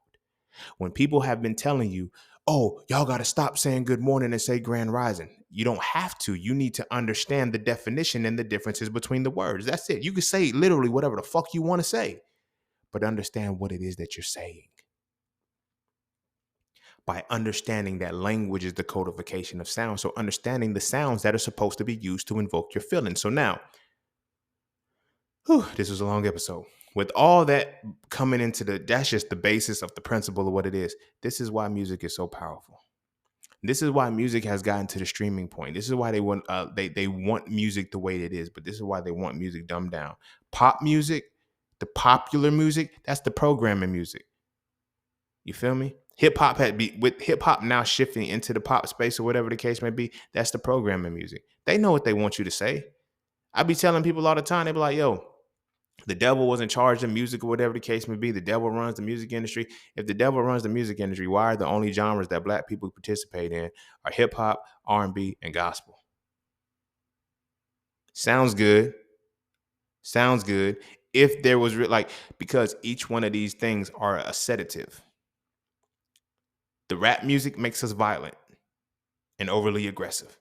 When people have been telling you, oh, y'all got to stop saying good morning and say grand rising. You don't have to. You need to understand the definition and the differences between the words. That's it. You can say literally whatever the fuck you want to say, but understand what it is that you're saying. By understanding that language is the codification of sound. So understanding the sounds that are supposed to be used to invoke your feelings. So now, this was a long episode. With all that coming into that's just the basis of the principle of what it is. This is why music is so powerful. This is why music has gotten to the streaming point. This is why they want they want music the way it is, but this is why they want music dumbed down. Pop music, the popular music, that's the programming music. You feel me? Hip hop with hip hop now shifting into the pop space or whatever the case may be. That's the programming music. They know what they want you to say. I be telling people all the time. They be like, "Yo, the devil was in charge of music or whatever the case may be. The devil runs the music industry. If the devil runs the music industry, why are the only genres that black people participate in are hip hop, R&B, and gospel?" Sounds good. Sounds good. If there was because each one of these things are a sedative. The rap music makes us violent and overly aggressive.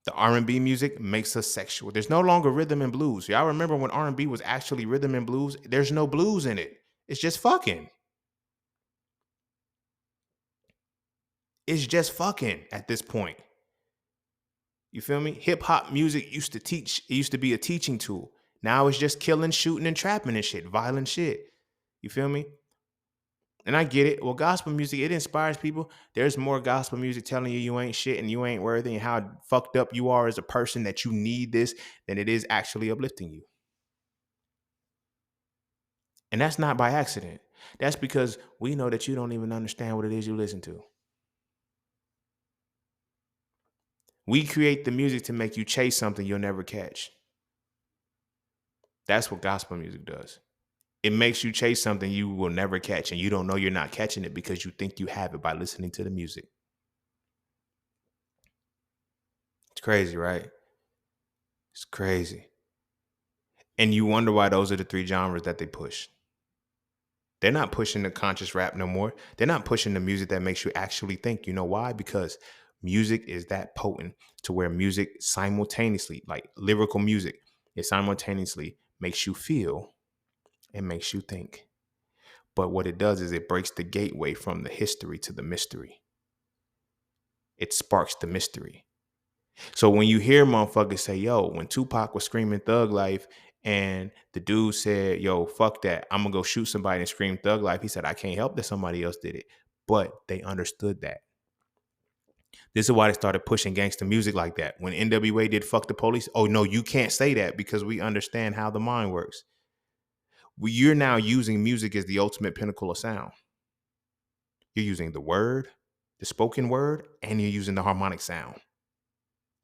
The R&B music makes us sexual. There's no longer rhythm and blues. Y'all remember when R&B was actually rhythm and blues? There's no blues in it. It's just fucking. It's just fucking at this point. You feel me? Hip hop music used to teach. It used to be a teaching tool. Now it's just killing, shooting, and trapping and shit. Violent shit. You feel me? And I get it. Well, gospel music, it inspires people. There's more gospel music telling you ain't shit and you ain't worthy and how fucked up you are as a person that you need this than it is actually uplifting you. And that's not by accident. That's because we know that you don't even understand what it is you listen to. We create the music to make you chase something you'll never catch. That's what gospel music does. It makes you chase something you will never catch, and you don't know you're not catching it because you think you have it by listening to the music. It's crazy, right? It's crazy. And you wonder why those are the three genres that they push. They're not pushing the conscious rap no more. They're not pushing the music that makes you actually think. You know why? Because music is that potent to where music simultaneously, like lyrical music, it simultaneously makes you feel and makes you think. But what it does is it breaks the gateway from the history to the mystery. It sparks the mystery. So when you hear motherfuckers say, yo, when Tupac was screaming thug life and the dude said, yo, fuck that, I'm gonna go shoot somebody and scream thug life, he said, I can't help that somebody else did it. But they understood that. This is why they started pushing gangster music like that. When NWA did fuck the police, oh no, you can't say that because we understand how the mind works. You're now using music as the ultimate pinnacle of sound. You're using the word, the spoken word, and you're using the harmonic sound.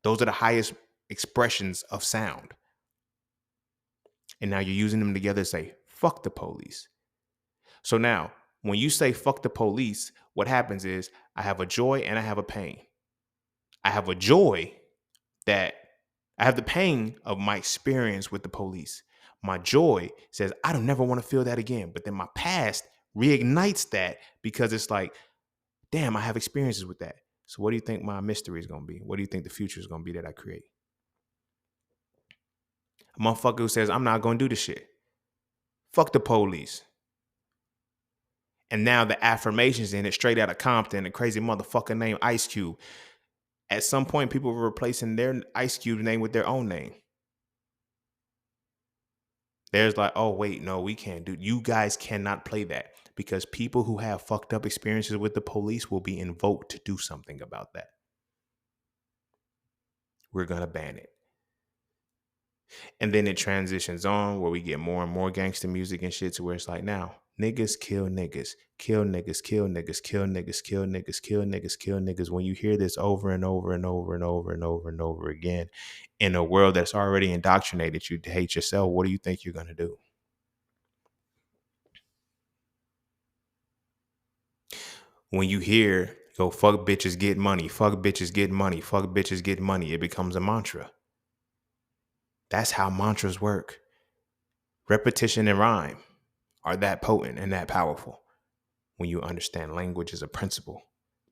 Those are the highest expressions of sound. And now you're using them together to say, fuck the police. So now, when you say fuck the police, what happens is I have a joy and I have a pain. I have a joy that I have the pain of my experience with the police. My joy says, I don't never want to feel that again. But then my past reignites that because it's like, damn, I have experiences with that. So what do you think my mystery is going to be? What do you think the future is going to be that I create? A motherfucker who says, I'm not going to do this shit. Fuck the police. And now the affirmations in it, straight out of Compton, a crazy motherfucker named Ice Cube. At some point, people were replacing their Ice Cube name with their own name. There's like, oh, wait, no, we can't do. You guys cannot play that because people who have fucked up experiences with the police will be invoked to do something about that. We're going to ban it. And then it transitions on where we get more and more gangster music and shit to where it's like, now Niggas kill niggas, kill niggas, kill niggas, kill niggas, kill niggas, kill niggas, kill niggas. When you hear this over and over and over and over and over and over again in a world that's already indoctrinated you to hate yourself, what do you think you're going to do? When you hear, yo, fuck bitches get money, fuck bitches get money, fuck bitches get money, it becomes a mantra. That's how mantras work. Repetition and rhyme are that potent and that powerful when you understand language as a principle.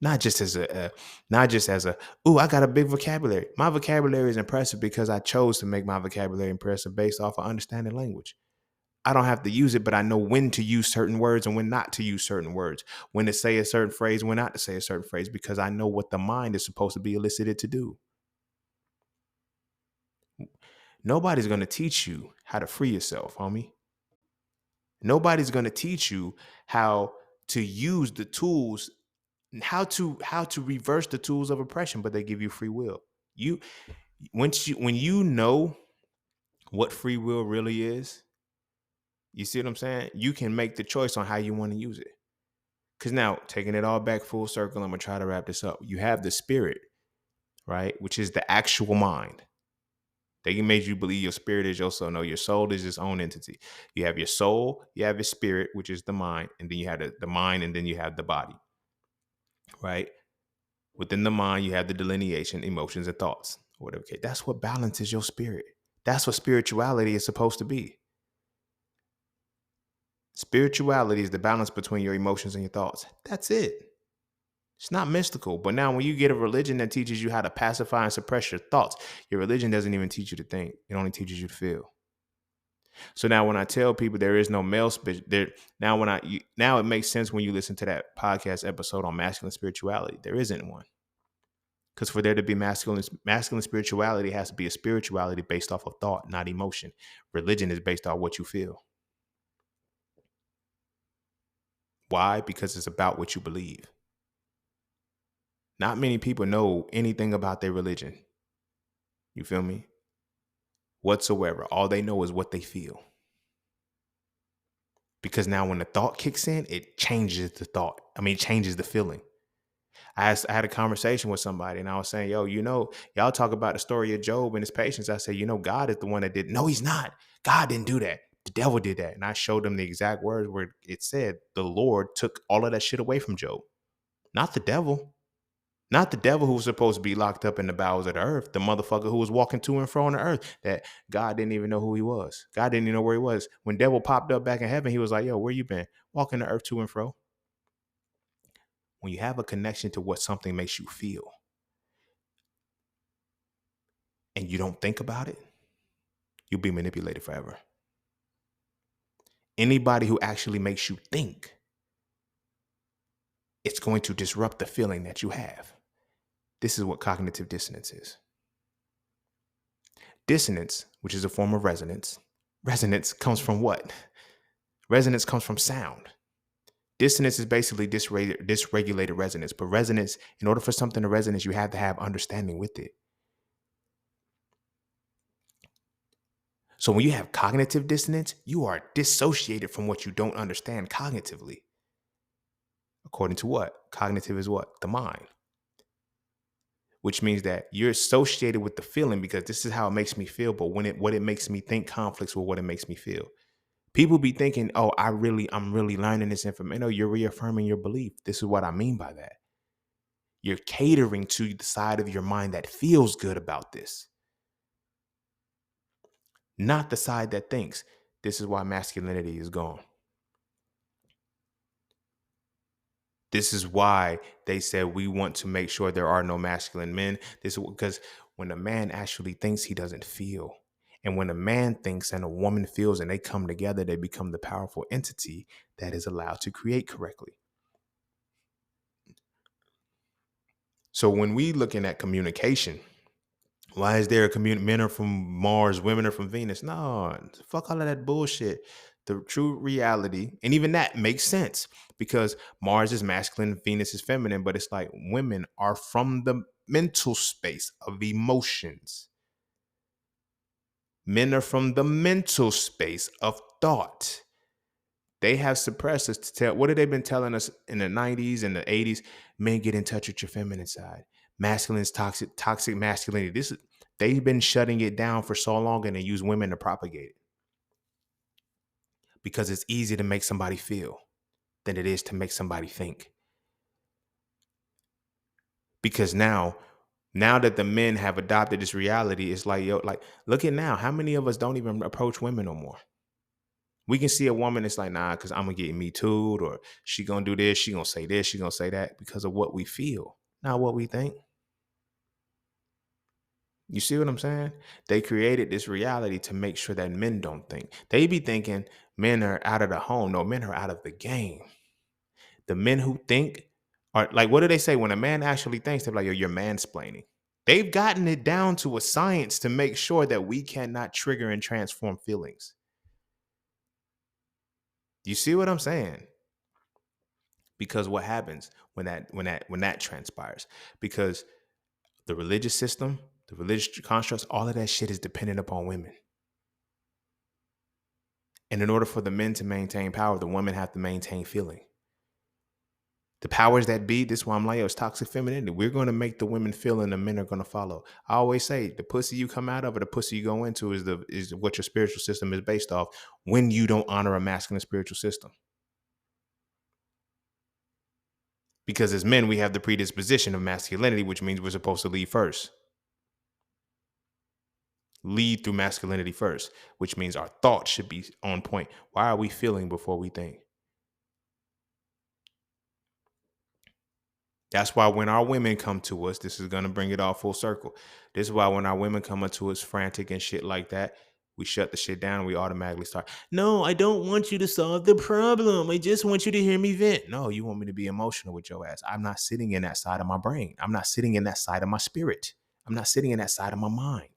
Not just as ooh, I got a big vocabulary. My vocabulary is impressive because I chose to make my vocabulary impressive based off of understanding language. I don't have to use it, but I know when to use certain words and when not to use certain words, when to say a certain phrase, when not to say a certain phrase, because I know what the mind is supposed to be elicited to do. Nobody's going to teach you how to free yourself, homie. Nobody's going to teach you how to use the tools, how to reverse the tools of oppression, but they give you free will. You when you know what free will really is, you see what I'm saying? You can make the choice on how you want to use it. Because now, taking it all back full circle, I'm going to try to wrap this up. You have the spirit, right? Which is the actual mind. They made you believe your spirit is your soul. No, your soul is its own entity. You have your soul, you have your spirit, which is the mind, and then you have the mind, and then you have the body, right? Within the mind, you have the delineation, emotions, and thoughts. Whatever. Okay, that's what balances your spirit. That's what spirituality is supposed to be. Spirituality is the balance between your emotions and your thoughts. That's it. It's not mystical. But now when you get a religion that teaches you how to pacify and suppress your thoughts, your religion doesn't even teach you to think. It only teaches you to feel. So now when I tell people there is no male there, now it makes sense when you listen to that podcast episode on masculine spirituality. There isn't one. Because for there to be masculine spirituality has to be a spirituality based off of thought, not emotion. Religion is based on what you feel. Why? Because it's about what you believe. Not many people know anything about their religion. You feel me? Whatsoever. All they know is what they feel. Because now when the thought kicks in, it changes the thought. It changes the feeling. I had a conversation with somebody and I was saying, yo, y'all talk about the story of Job and his patience. I said, God is the one that did. No, he's not. God didn't do that. The devil did that. And I showed them the exact words where it said the Lord took all of that shit away from Job. Not the devil. Not the devil who was supposed to be locked up in the bowels of the earth. The motherfucker who was walking to and fro on the earth that God didn't even know who he was. God didn't even know where he was. When devil popped up back in heaven, he was like, yo, where you been? Walking the earth to and fro. When you have a connection to what something makes you feel and you don't think about it, you'll be manipulated forever. Anybody who actually makes you think, it's going to disrupt the feeling that you have. This is what cognitive dissonance is. Dissonance, which is a form of resonance. Resonance comes from what? Resonance comes from sound. Dissonance is basically dysregulated resonance. But resonance, in order for something to resonate, you have to have understanding with it. So when you have cognitive dissonance, you are dissociated from what you don't understand cognitively. According to what? Cognitive is what? The mind. Which means that you're associated with the feeling because this is how it makes me feel. But what it makes me think conflicts with what it makes me feel. People be thinking, oh, I'm really learning this information. No, you're reaffirming your belief. This is what I mean by that. You're catering to the side of your mind that feels good about this. Not the side that thinks. This is why masculinity is gone. This is why they said we want to make sure there are no masculine men. This is because when a man actually thinks, he doesn't feel. And when a man thinks and a woman feels and they come together, they become the powerful entity that is allowed to create correctly. So when we looking at communication, why is there a men are from Mars, women are from Venus? No, fuck all of that bullshit. The true reality, and even that makes sense because Mars is masculine, Venus is feminine, but it's like women are from the mental space of emotions. Men are from the mental space of thought. They have suppressed us to tell. What have they been telling us in the 90s and the 80s? Men, get in touch with your feminine side. Masculine is toxic masculinity. They've been shutting it down for so long, and they use women to propagate it because it's easier to make somebody feel than it is to make somebody think. Because now that the men have adopted this reality, it's like, yo, like, look at now. How many of us don't even approach women no more? We can see a woman, it's like, nah, because I'm going to get me too'd, or she going to do this, she going to say this, she going to say that, because of what we feel, not what we think. You see what I'm saying? They created this reality to make sure that men don't think. They be thinking men are out of the home. No, men are out of the game. The men who think are like, what do they say? When a man actually thinks, they're like, yo, you're mansplaining. They've gotten it down to a science to make sure that we cannot trigger and transform feelings. You see what I'm saying? Because what happens when that transpires? Because the religious system, the religious constructs, all of that shit is dependent upon women. And in order for the men to maintain power, the women have to maintain feeling. The powers that be, this is why I'm like, it's toxic femininity. We're going to make the women feel, and the men are going to follow. I always say the pussy you come out of, or the pussy you go into, is what your spiritual system is based off when you don't honor a masculine spiritual system. Because as men, we have the predisposition of masculinity, which means we're supposed to lead first. Lead through masculinity first, which means our thoughts should be on point. Why are we feeling before we think? That's why when our women come to us, this is going to bring it all full circle. This is why when our women come up to us frantic and shit like that, we shut the shit down and we automatically start, no, I don't want you to solve the problem. I just want you to hear me vent. No, you want me to be emotional with your ass. I'm not sitting in that side of my brain. I'm not sitting in that side of my spirit. I'm not sitting in that side of my mind.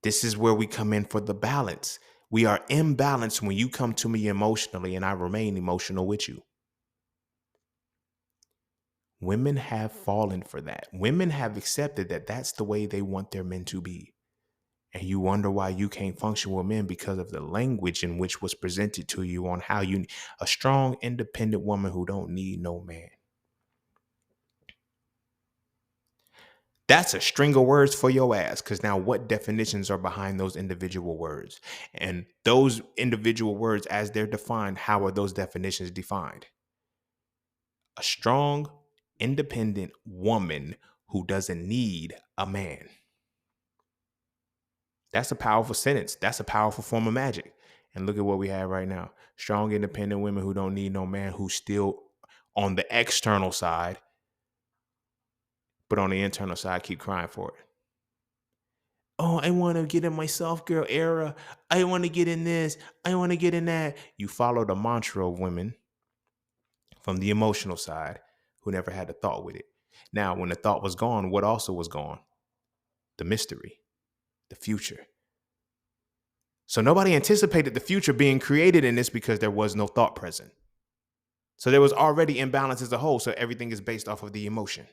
This is where we come in for the balance. We are imbalanced when you come to me emotionally and I remain emotional with you. Women have fallen for that. Women have accepted that that's the way they want their men to be. And you wonder why you can't function with men because of the language in which was presented to you on how you, a strong, independent woman who don't need no man. That's a string of words for your ass, because now what definitions are behind those individual words? And those individual words, as they're defined, how are those definitions defined? A strong, independent woman who doesn't need a man. That's a powerful sentence. That's a powerful form of magic. And look at what we have right now. Strong, independent women who don't need no man, who still on the external side, but on the internal side, keep crying for it. Oh, I want to get in my soft girl era. I want to get in this. I want to get in that. You follow the mantra of women from the emotional side who never had a thought with it. Now, when the thought was gone, what also was gone? The mystery, the future. So nobody anticipated the future being created in this because there was no thought present. So there was already imbalance as a whole. So everything is based off of the emotion.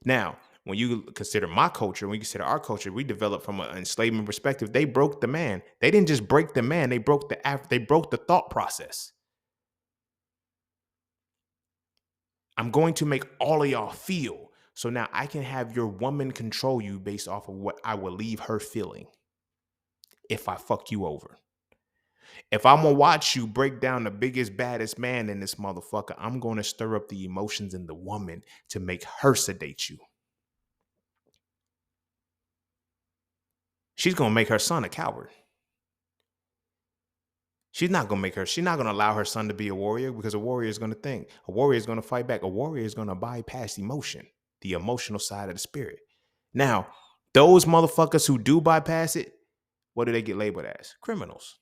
Now, when you consider my culture, when you consider our culture, we developed from an enslavement perspective. They broke the man. They didn't just break the man. They broke the thought process. I'm going to make all of y'all feel. So now I can have your woman control you based off of what I will leave her feeling if I fuck you over. If I'm going to watch you break down the biggest, baddest man in this motherfucker, I'm going to stir up the emotions in the woman to make her sedate you. She's going to make her son a coward. She's not going to allow her son to be a warrior, because a warrior is going to think. A warrior is going to fight back. A warrior is going to bypass emotion, the emotional side of the spirit. Now, those motherfuckers who do bypass it, what do they get labeled as? Criminals.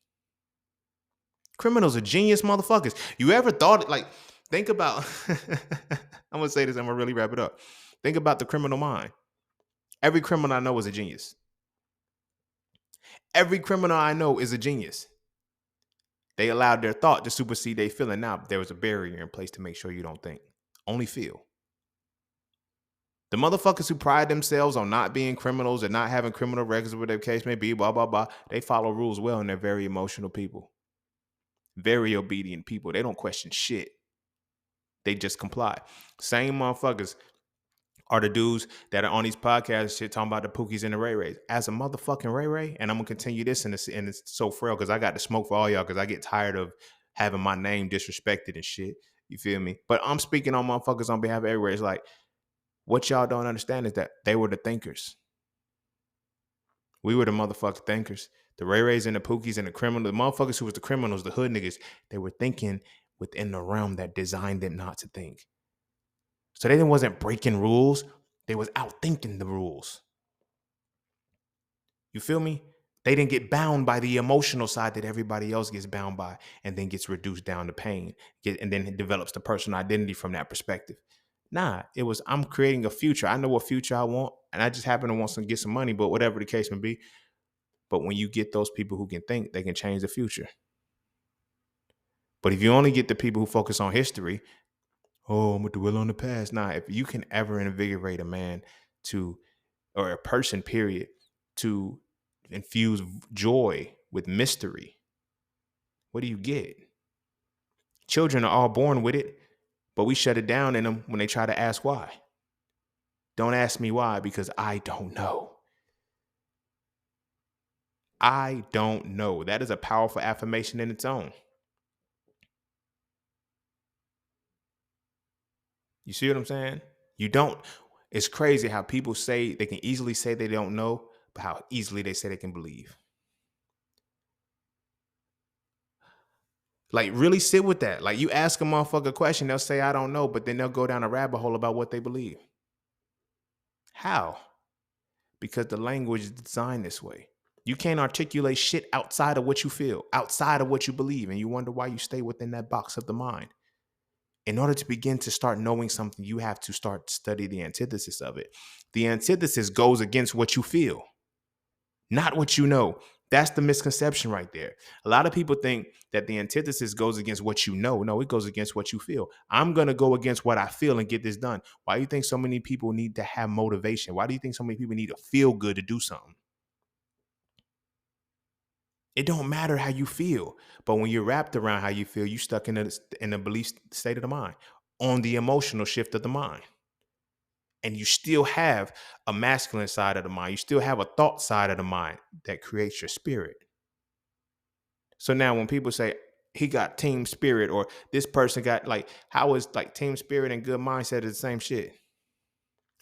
Criminals are genius motherfuckers. You ever thought, like, think about, I'm going to say this, I'm going to really wrap it up. Think about the criminal mind. Every criminal I know is a genius. Every criminal I know is a genius. They allowed their thought to supersede their feeling. Now, there was a barrier in place to make sure you don't think. Only feel. The motherfuckers who pride themselves on not being criminals and not having criminal records, whatever the case may be, blah, blah, blah, they follow rules well and they're very emotional people, very obedient people. They don't question shit. They just comply. Same motherfuckers are the dudes that are on these podcasts shit talking about the Pookies and the Ray Rays. As a motherfucking Ray Ray, and I'm gonna continue this and it's so frail because I got to smoke for all y'all because I get tired of having my name disrespected and shit. You feel me? But I'm speaking on motherfuckers on behalf of everywhere. It's like what y'all don't understand is that they were the thinkers. We were the motherfucking thinkers. The Ray Rays and the Pookies and the criminals, the motherfuckers who was the criminals, the hood niggas, they were thinking within the realm that designed them not to think. So they wasn't breaking rules. They was outthinking the rules. You feel me? They didn't get bound by the emotional side that everybody else gets bound by and then gets reduced down to pain. And then it develops the personal identity from that perspective. Nah, it was I'm creating a future. I know what future I want. And I just happen to want to get some money, but whatever the case may be. But when you get those people who can think, they can change the future. But if you only get the people who focus on history, oh, I'm going to dwell on the past. Nah, if you can ever invigorate a man to, or a person, period, to infuse joy with mystery, what do you get? Children are all born with it, but we shut it down in them when they try to ask why. Don't ask me why because I don't know. I don't know. That is a powerful affirmation in its own. You see what I'm saying? You don't. It's crazy how people say they can easily say they don't know, but how easily they say they can believe. Like, really sit with that. Like, you ask a motherfucker a question, they'll say, I don't know, but then they'll go down a rabbit hole about what they believe. How? Because the language is designed this way. You can't articulate shit outside of what you feel, outside of what you believe, and you wonder why you stay within that box of the mind. In order to begin to start knowing something, you have to start to study the antithesis of it. The antithesis goes against what you feel, not what you know. That's the misconception right there. A lot of people think that the antithesis goes against what you know. No, it goes against what you feel. I'm going to go against what I feel and get this done. Why do you think so many people need to have motivation? Why do you think so many people need to feel good to do something? It don't matter how you feel, but when you're wrapped around how you feel, you stuck in a belief state of the mind, on the emotional shift of the mind. And you still have a masculine side of the mind. You still have a thought side of the mind that creates your spirit. So now when people say he got team spirit or this person got like, how is like team spirit and good mindset is the same shit?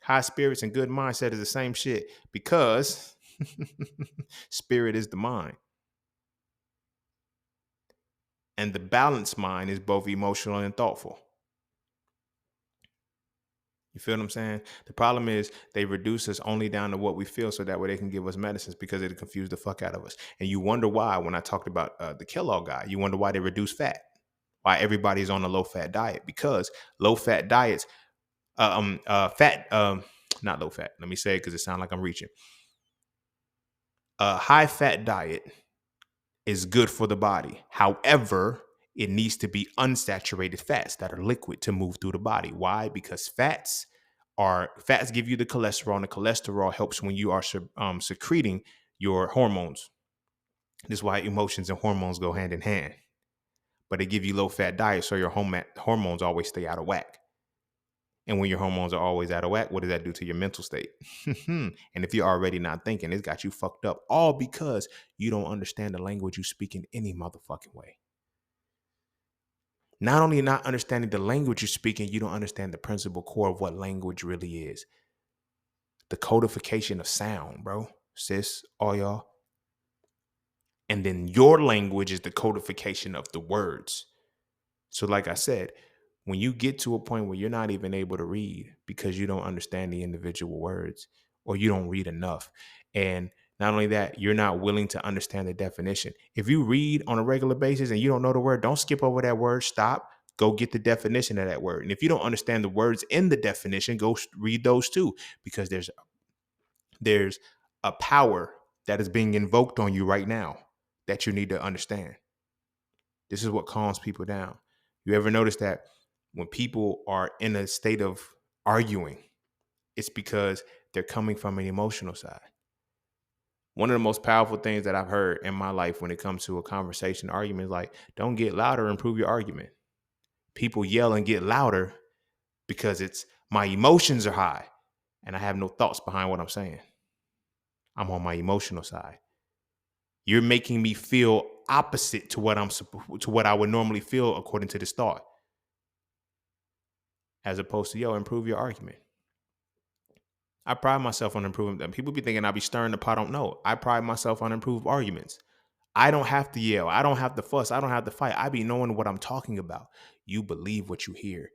High spirits and good mindset is the same shit because spirit is the mind. And the balanced mind is both emotional and thoughtful. You feel what I'm saying? The problem is they reduce us only down to what we feel so that way they can give us medicines because it'll confuse the fuck out of us. And you wonder why when I talked about the Kellogg guy, you wonder why they reduce fat, why everybody's on a low fat diet, because low fat diets, not low fat. Let me say it because it sounds like I'm reaching. A high fat diet is good for the body. However, it needs to be unsaturated fats that are liquid to move through the body. Why? Because fats give you the cholesterol, and the cholesterol helps when you are secreting your hormones. This is why emotions and hormones go hand in hand. But they give you low fat diet so your hormones always stay out of whack. And when your hormones are always out of whack, what does that do to your mental state? And if you're already not thinking, it's got you fucked up. All because you don't understand the language you speak in any motherfucking way. Not only not understanding the language you're speaking, you don't understand the principal core of what language really is. The codification of sound, bro. Sis, all y'all. And then your language is the codification of the words. So like I said, when you get to a point where you're not even able to read because you don't understand the individual words or you don't read enough. And not only that, you're not willing to understand the definition. If you read on a regular basis and you don't know the word, don't skip over that word. Stop. Go get the definition of that word. And if you don't understand the words in the definition, go read those too, because there's a power that is being invoked on you right now that you need to understand. This is what calms people down. You ever notice that when people are in a state of arguing, It's because they're coming from an emotional side. One of the most powerful things that I've heard in my life when it comes to a conversation argument is like, don't get louder, improve your argument. People yell and get louder because it's my emotions are high and I have no thoughts behind what I'm saying. I'm on my emotional side. You're making me feel opposite to what I would normally feel according to this thought, as opposed to improve your argument. I pride myself on improving them. People be thinking I be stirring the pot. I don't know. I pride myself on improved arguments. I don't have to yell. I don't have to fuss. I don't have to fight. I be knowing what I'm talking about. You believe what you hear.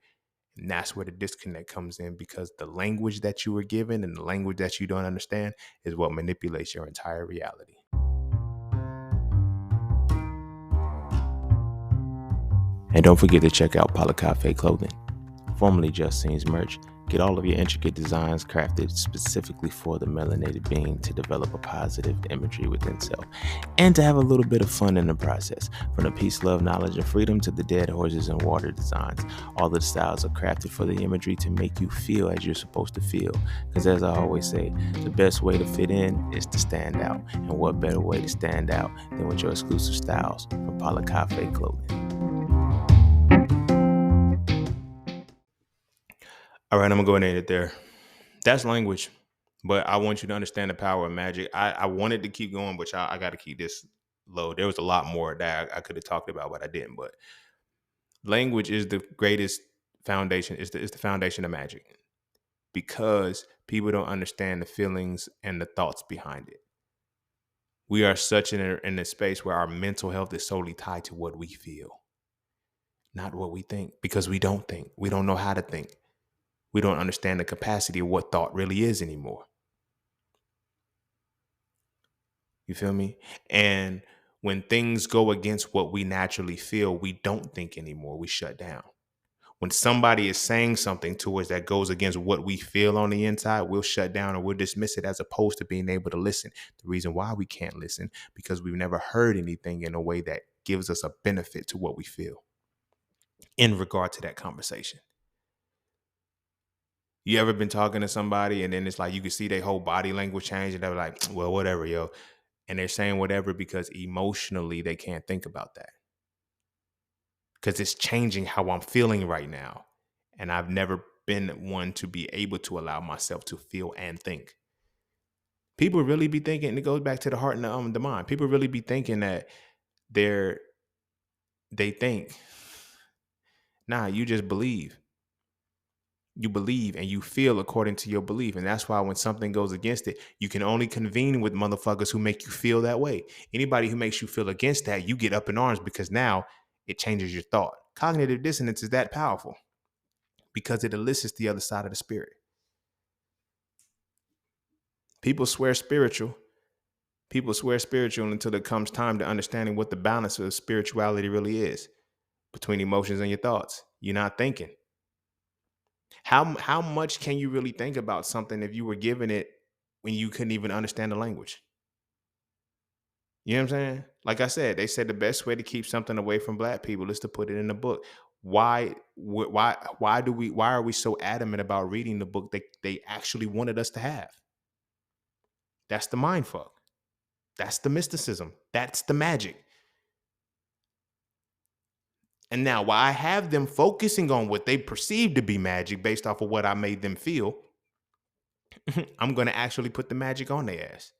And that's where the disconnect comes in, because the language that you were given and the language that you don't understand is what manipulates your entire reality. And don't forget to check out Cafe Clothing, formerly Just Scene's merch. Get all of your intricate designs crafted specifically for the melanated being to develop a positive imagery within self and to have a little bit of fun in the process. From the peace, love, knowledge, and freedom to the dead horses and water designs, all of the styles are crafted for the imagery to make you feel as you're supposed to feel. Because as I always say, the best way to fit in is to stand out. And what better way to stand out than with your exclusive styles from Cafe Clothing. All right, I'm going to go ahead and end it there. That's language, but I want you to understand the power of magic. I wanted to keep going, but I got to keep this low. There was a lot more that I could have talked about, but I didn't. But language is the greatest foundation. It's the foundation of magic, because people don't understand the feelings and the thoughts behind it. We are such in a space where our mental health is solely tied to what we feel, not what we think, because we don't think. We don't know how to think. We don't understand the capacity of what thought really is anymore. You feel me? And when things go against what we naturally feel, we don't think anymore. We shut down. When somebody is saying something to us that goes against what we feel on the inside, we'll shut down or we'll dismiss it, as opposed to being able to listen. The reason why we can't listen, because we've never heard anything in a way that gives us a benefit to what we feel in regard to that conversation. You ever been talking to somebody and then it's like you can see their whole body language change and they're like, well, whatever, yo. And they're saying whatever because emotionally they can't think about that. Because it's changing how I'm feeling right now. And I've never been one to be able to allow myself to feel and think. People really be thinking, and it goes back to the heart and the mind. People really be thinking that they think. Nah, you just believe. You believe and you feel according to your belief. And that's why when something goes against it, you can only convene with motherfuckers who make you feel that way. Anybody who makes you feel against that, you get up in arms, because now it changes your thought. Cognitive dissonance is that powerful because it elicits the other side of the spirit. People swear spiritual. People swear spiritual until it comes time to understanding what the balance of spirituality really is between emotions and your thoughts. You're not thinking. How much can you really think about something if you were given it when you couldn't even understand the language? You know what I'm saying? Like I said, they said the best way to keep something away from black people is to put it in a book. Why are we so adamant about reading the book that they actually wanted us to have? That's the mind fuck. That's the mysticism. That's the magic. And now, while I have them focusing on what they perceive to be magic based off of what I made them feel, I'm going to actually put the magic on their ass.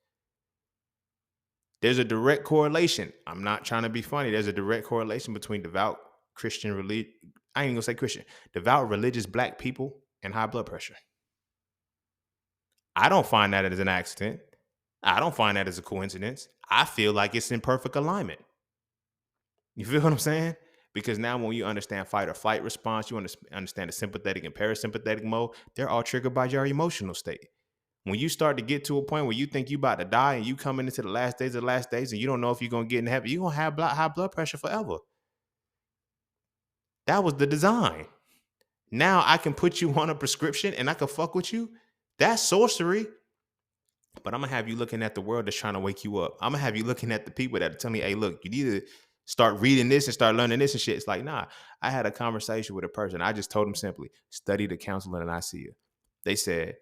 There's a direct correlation. I'm not trying to be funny. There's a direct correlation between devout Christian religion. I ain't gonna say Christian. Devout religious black people and high blood pressure. I don't find that as an accident. I don't find that as a coincidence. I feel like it's in perfect alignment. You feel what I'm saying? Because now when you understand fight or flight response, you understand the sympathetic and parasympathetic mode, they're all triggered by your emotional state. When you start to get to a point where you think you about to die and you coming into the last days and you don't know if you're going to get in heaven, you're going to have high blood pressure forever. That was the design. Now I can put you on a prescription and I can fuck with you. That's sorcery. But I'm going to have you looking at the world that's trying to wake you up. I'm going to have you looking at the people that are telling you, hey, look, you need to start reading this and start learning this and shit. It's like, nah, I had a conversation with a person. I just told them simply, study the counseling and I see you. They said,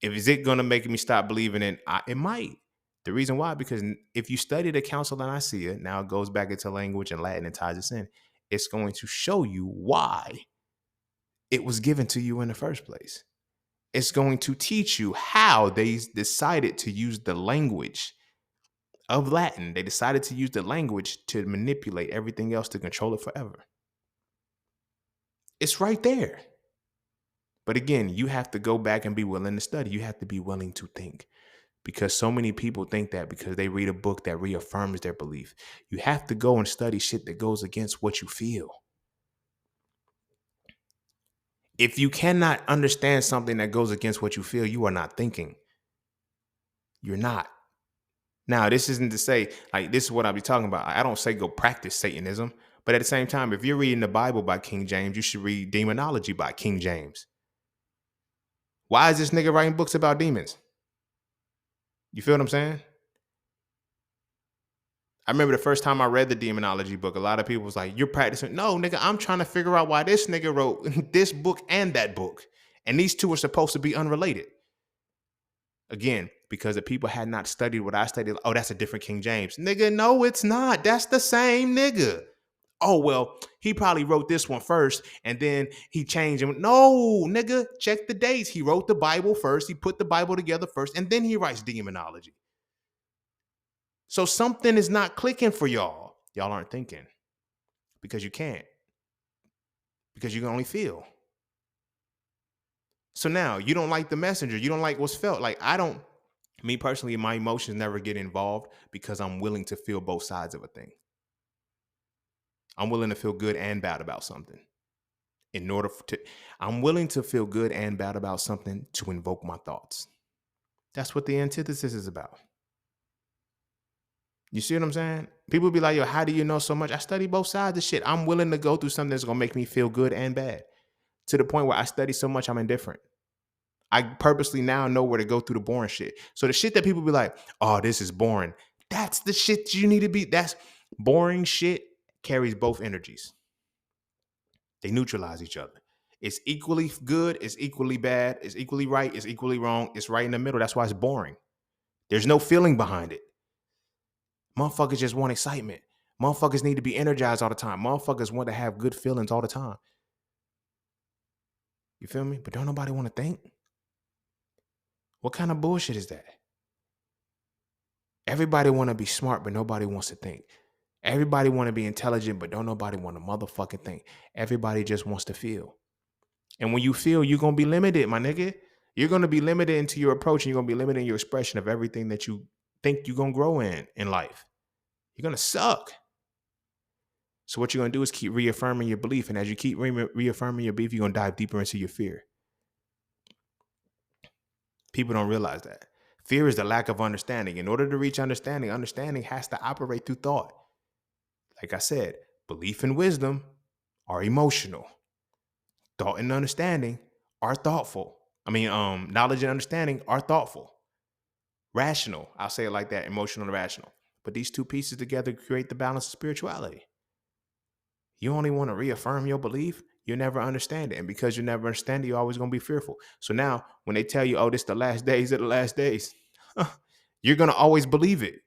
Is it going to make me stop believing in? It might. The reason why, because if you study the Council of Nicaea, now it goes back into language and Latin and ties us in. It's going to show you why it was given to you in the first place. It's going to teach you how they decided to use the language of Latin. They decided to use the language to manipulate everything else to control it forever. It's right there. But again, you have to go back and be willing to study. You have to be willing to think, because so many people think that because they read a book that reaffirms their belief. You have to go and study shit that goes against what you feel. If you cannot understand something that goes against what you feel, you are not thinking. You're not. Now, this isn't to say, like, this is what I'll be talking about. I don't say go practice Satanism. But at the same time, if you're reading the Bible by King James, you should read Demonology by King James. Why is this nigga writing books about demons? You feel what I'm saying? I remember the first time I read the Demonology book, a lot of people was like, you're practicing. No, nigga, I'm trying to figure out why this nigga wrote this book and that book. And these two are supposed to be unrelated. Again, because the people had not studied what I studied. Oh, that's a different King James. Nigga, no, it's not. That's the same nigga. Oh, well, he probably wrote this one first and then he changed it. No, nigga, check the dates. He wrote the Bible first. He put the Bible together first and then he writes Demonology. So something is not clicking for y'all. Y'all aren't thinking because you can't, because you can only feel. So now you don't like the messenger. You don't like what's felt. Like me personally, my emotions never get involved because I'm willing to feel both sides of a thing. I'm willing to feel good and bad about something. I'm willing to feel good and bad about something to invoke my thoughts. That's what the antithesis is about. You see what I'm saying? People be like, yo, how do you know so much? I study both sides of shit. I'm willing to go through something that's going to make me feel good and bad, to the point where I study so much I'm indifferent. I purposely now know where to go through the boring shit. So the shit that people be like, oh, this is boring. That's the shit you need to be. That's boring shit carries both energies. They neutralize each other. It's equally good. It's equally bad. It's equally right. It's equally wrong. It's right in the middle. That's why it's boring. There's no feeling behind it. Motherfuckers just want excitement. Motherfuckers need to be energized all the time. Motherfuckers want to have good feelings all the time. You feel me? But don't nobody want to think. What kind of bullshit is that? Everybody want to be smart, but nobody wants to think. Everybody want to be intelligent, but don't nobody want to motherfucking think. Everybody just wants to feel. And when you feel, you're going to be limited, my nigga. You're going to be limited into your approach, and you're going to be limited in your expression of everything that you think you're going to grow in life. You're going to suck. So what you're going to do is keep reaffirming your belief. And as you keep reaffirming your belief, you're going to dive deeper into your fear. People don't realize that. Fear is the lack of understanding. In order to reach understanding, understanding has to operate through thought. Like I said, belief and wisdom are emotional. Thought and understanding are thoughtful. Knowledge and understanding are thoughtful. Rational, I'll say it like that, emotional and rational. But these two pieces together create the balance of spirituality. You only want to reaffirm your belief, you never understand it. And because you never understand it, you're always going to be fearful. So now when they tell you, oh, this is the last days of the last days, you're going to always believe it.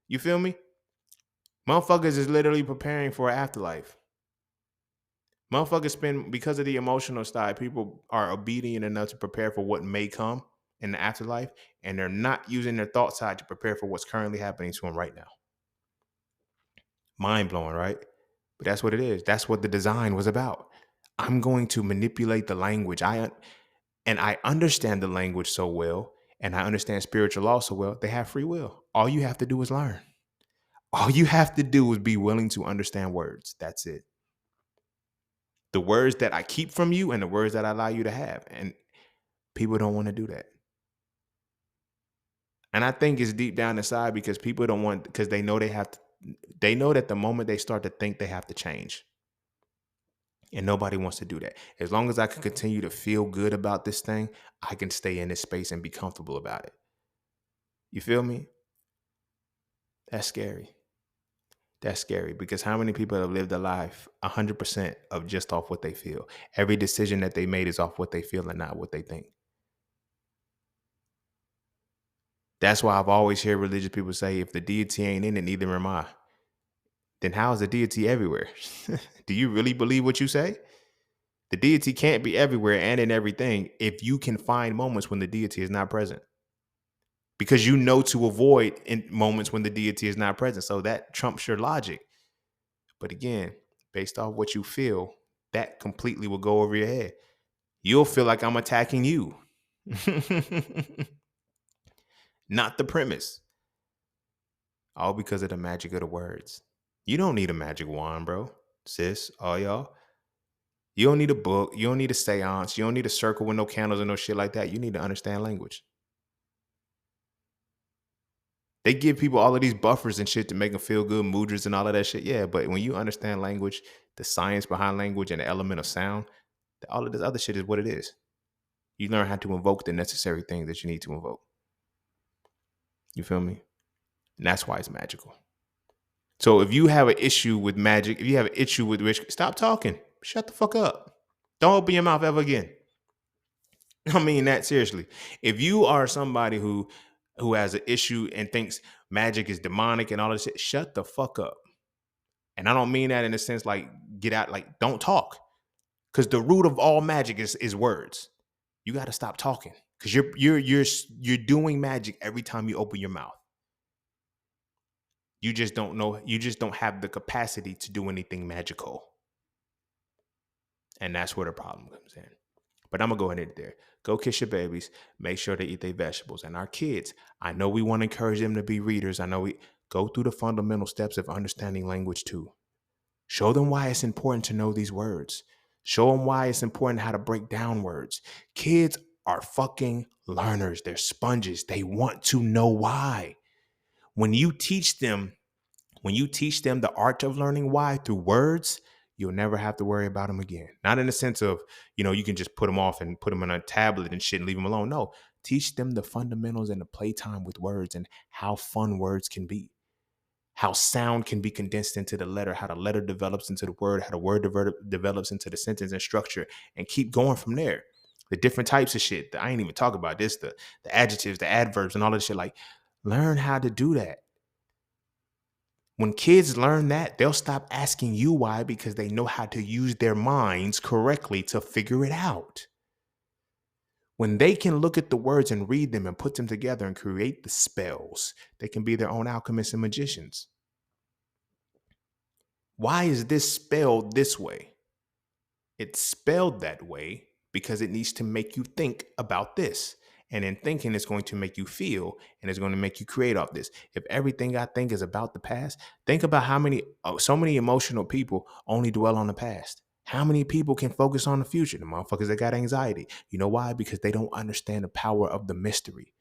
You feel me? Motherfuckers is literally preparing for an afterlife. Motherfuckers spend, because of the emotional side, people are obedient enough to prepare for what may come in the afterlife, and they're not using their thought side to prepare for what's currently happening to them right now. Mind blowing, right? But that's what it is. That's what the design was about. I'm going to manipulate the language. I understand the language so well, and I understand spiritual law so well. They have free will. All you have to do is learn. All you have to do is be willing to understand words. That's it. The words that I keep from you and the words that I allow you to have. And people don't want to do that. And I think it's deep down inside because people don't want, because they know they know that the moment they start to think, they have to change. And nobody wants to do that. As long as I can continue to feel good about this thing, I can stay in this space and be comfortable about it. You feel me? That's scary. That's scary because how many people have lived a life 100% of just off what they feel? Every decision that they made is off what they feel and not what they think. That's why I've always heard religious people say, if the deity ain't in it, neither am I. Then how is the deity everywhere? Do you really believe what you say? The deity can't be everywhere and in everything if you can find moments when the deity is not present. Because you know to avoid in moments when the deity is not present. So that trumps your logic. But again, based off what you feel, that completely will go over your head. You'll feel like I'm attacking you. Not the premise. All because of the magic of the words. You don't need a magic wand, bro. Sis, all y'all. You don't need a book. You don't need a seance. You don't need a circle with no candles and no shit like that. You need to understand language. They give people all of these buffers and shit to make them feel good, mudras and all of that shit. Yeah, but when you understand language, the science behind language and the element of sound, all of this other shit is what it is. You learn how to invoke the necessary things that you need to invoke. You feel me? And that's why it's magical. So if you have an issue with magic, if you have an issue with witchcraft, stop talking. Shut the fuck up. Don't open your mouth ever again. I mean that seriously. If you are somebody who has an issue and thinks magic is demonic and all this shit, shut the fuck up. And I don't mean that in a sense like get out, like don't talk. Because the root of all magic is words. You got to stop talking. Because you're doing magic every time you open your mouth. You just don't know. You just don't have the capacity to do anything magical. And that's where the problem comes in. But I'm going to go ahead and there. Go kiss your babies. Make sure they eat their vegetables. And our kids, I know we want to encourage them to be readers. I know we go through the fundamental steps of understanding language too. Show them why it's important to know these words. Show them why it's important how to break down words. Kids are fucking learners. They're sponges. They want to know why. When you teach them the art of learning why through words, you'll never have to worry about them again. Not in the sense of, you can just put them off and put them on a tablet and shit and leave them alone. No, teach them the fundamentals and the playtime with words and how fun words can be. How sound can be condensed into the letter, how the letter develops into the word, how the word develops into the sentence and structure, and keep going from there. The different types of shit. I ain't even talk about this, the adjectives, the adverbs, and all this shit. Like, learn how to do that. When kids learn that, they'll stop asking you why because they know how to use their minds correctly to figure it out. When they can look at the words and read them and put them together and create the spells, they can be their own alchemists and magicians. Why is this spelled this way? It's spelled that way because it needs to make you think about this. And in thinking, it's going to make you feel and it's going to make you create off this. If everything I think is about the past, think about so many emotional people only dwell on the past. How many people can focus on the future? The motherfuckers that got anxiety. You know why? Because they don't understand the power of the mystery.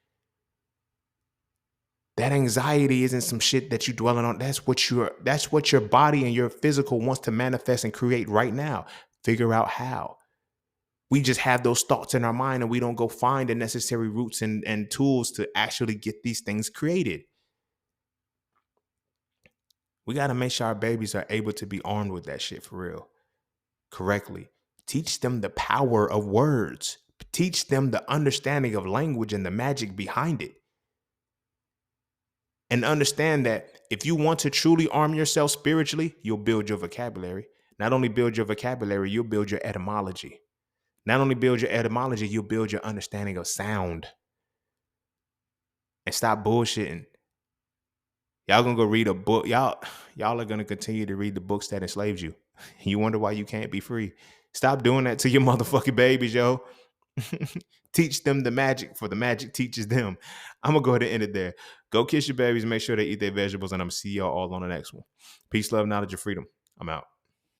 That anxiety isn't some shit that you dwelling on. That's what your body and your physical wants to manifest and create right now. Figure out how. We just have those thoughts in our mind and we don't go find the necessary roots and tools to actually get these things created. We got to make sure our babies are able to be armed with that shit for real. Correctly. Teach them the power of words. Teach them the understanding of language and the magic behind it. And understand that if you want to truly arm yourself spiritually, you'll build your vocabulary. Not only build your vocabulary, you'll build your etymology. Not only build your etymology, you'll build your understanding of sound. And stop bullshitting. Y'all gonna go read a book. Y'all are gonna continue to read the books that enslaved you. You wonder why you can't be free. Stop doing that to your motherfucking babies, yo. Teach them the magic, for the magic teaches them. I'm gonna go ahead and end it there. Go kiss your babies, make sure they eat their vegetables, and I'm gonna see y'all all on the next one. Peace, love, knowledge, and freedom. I'm out.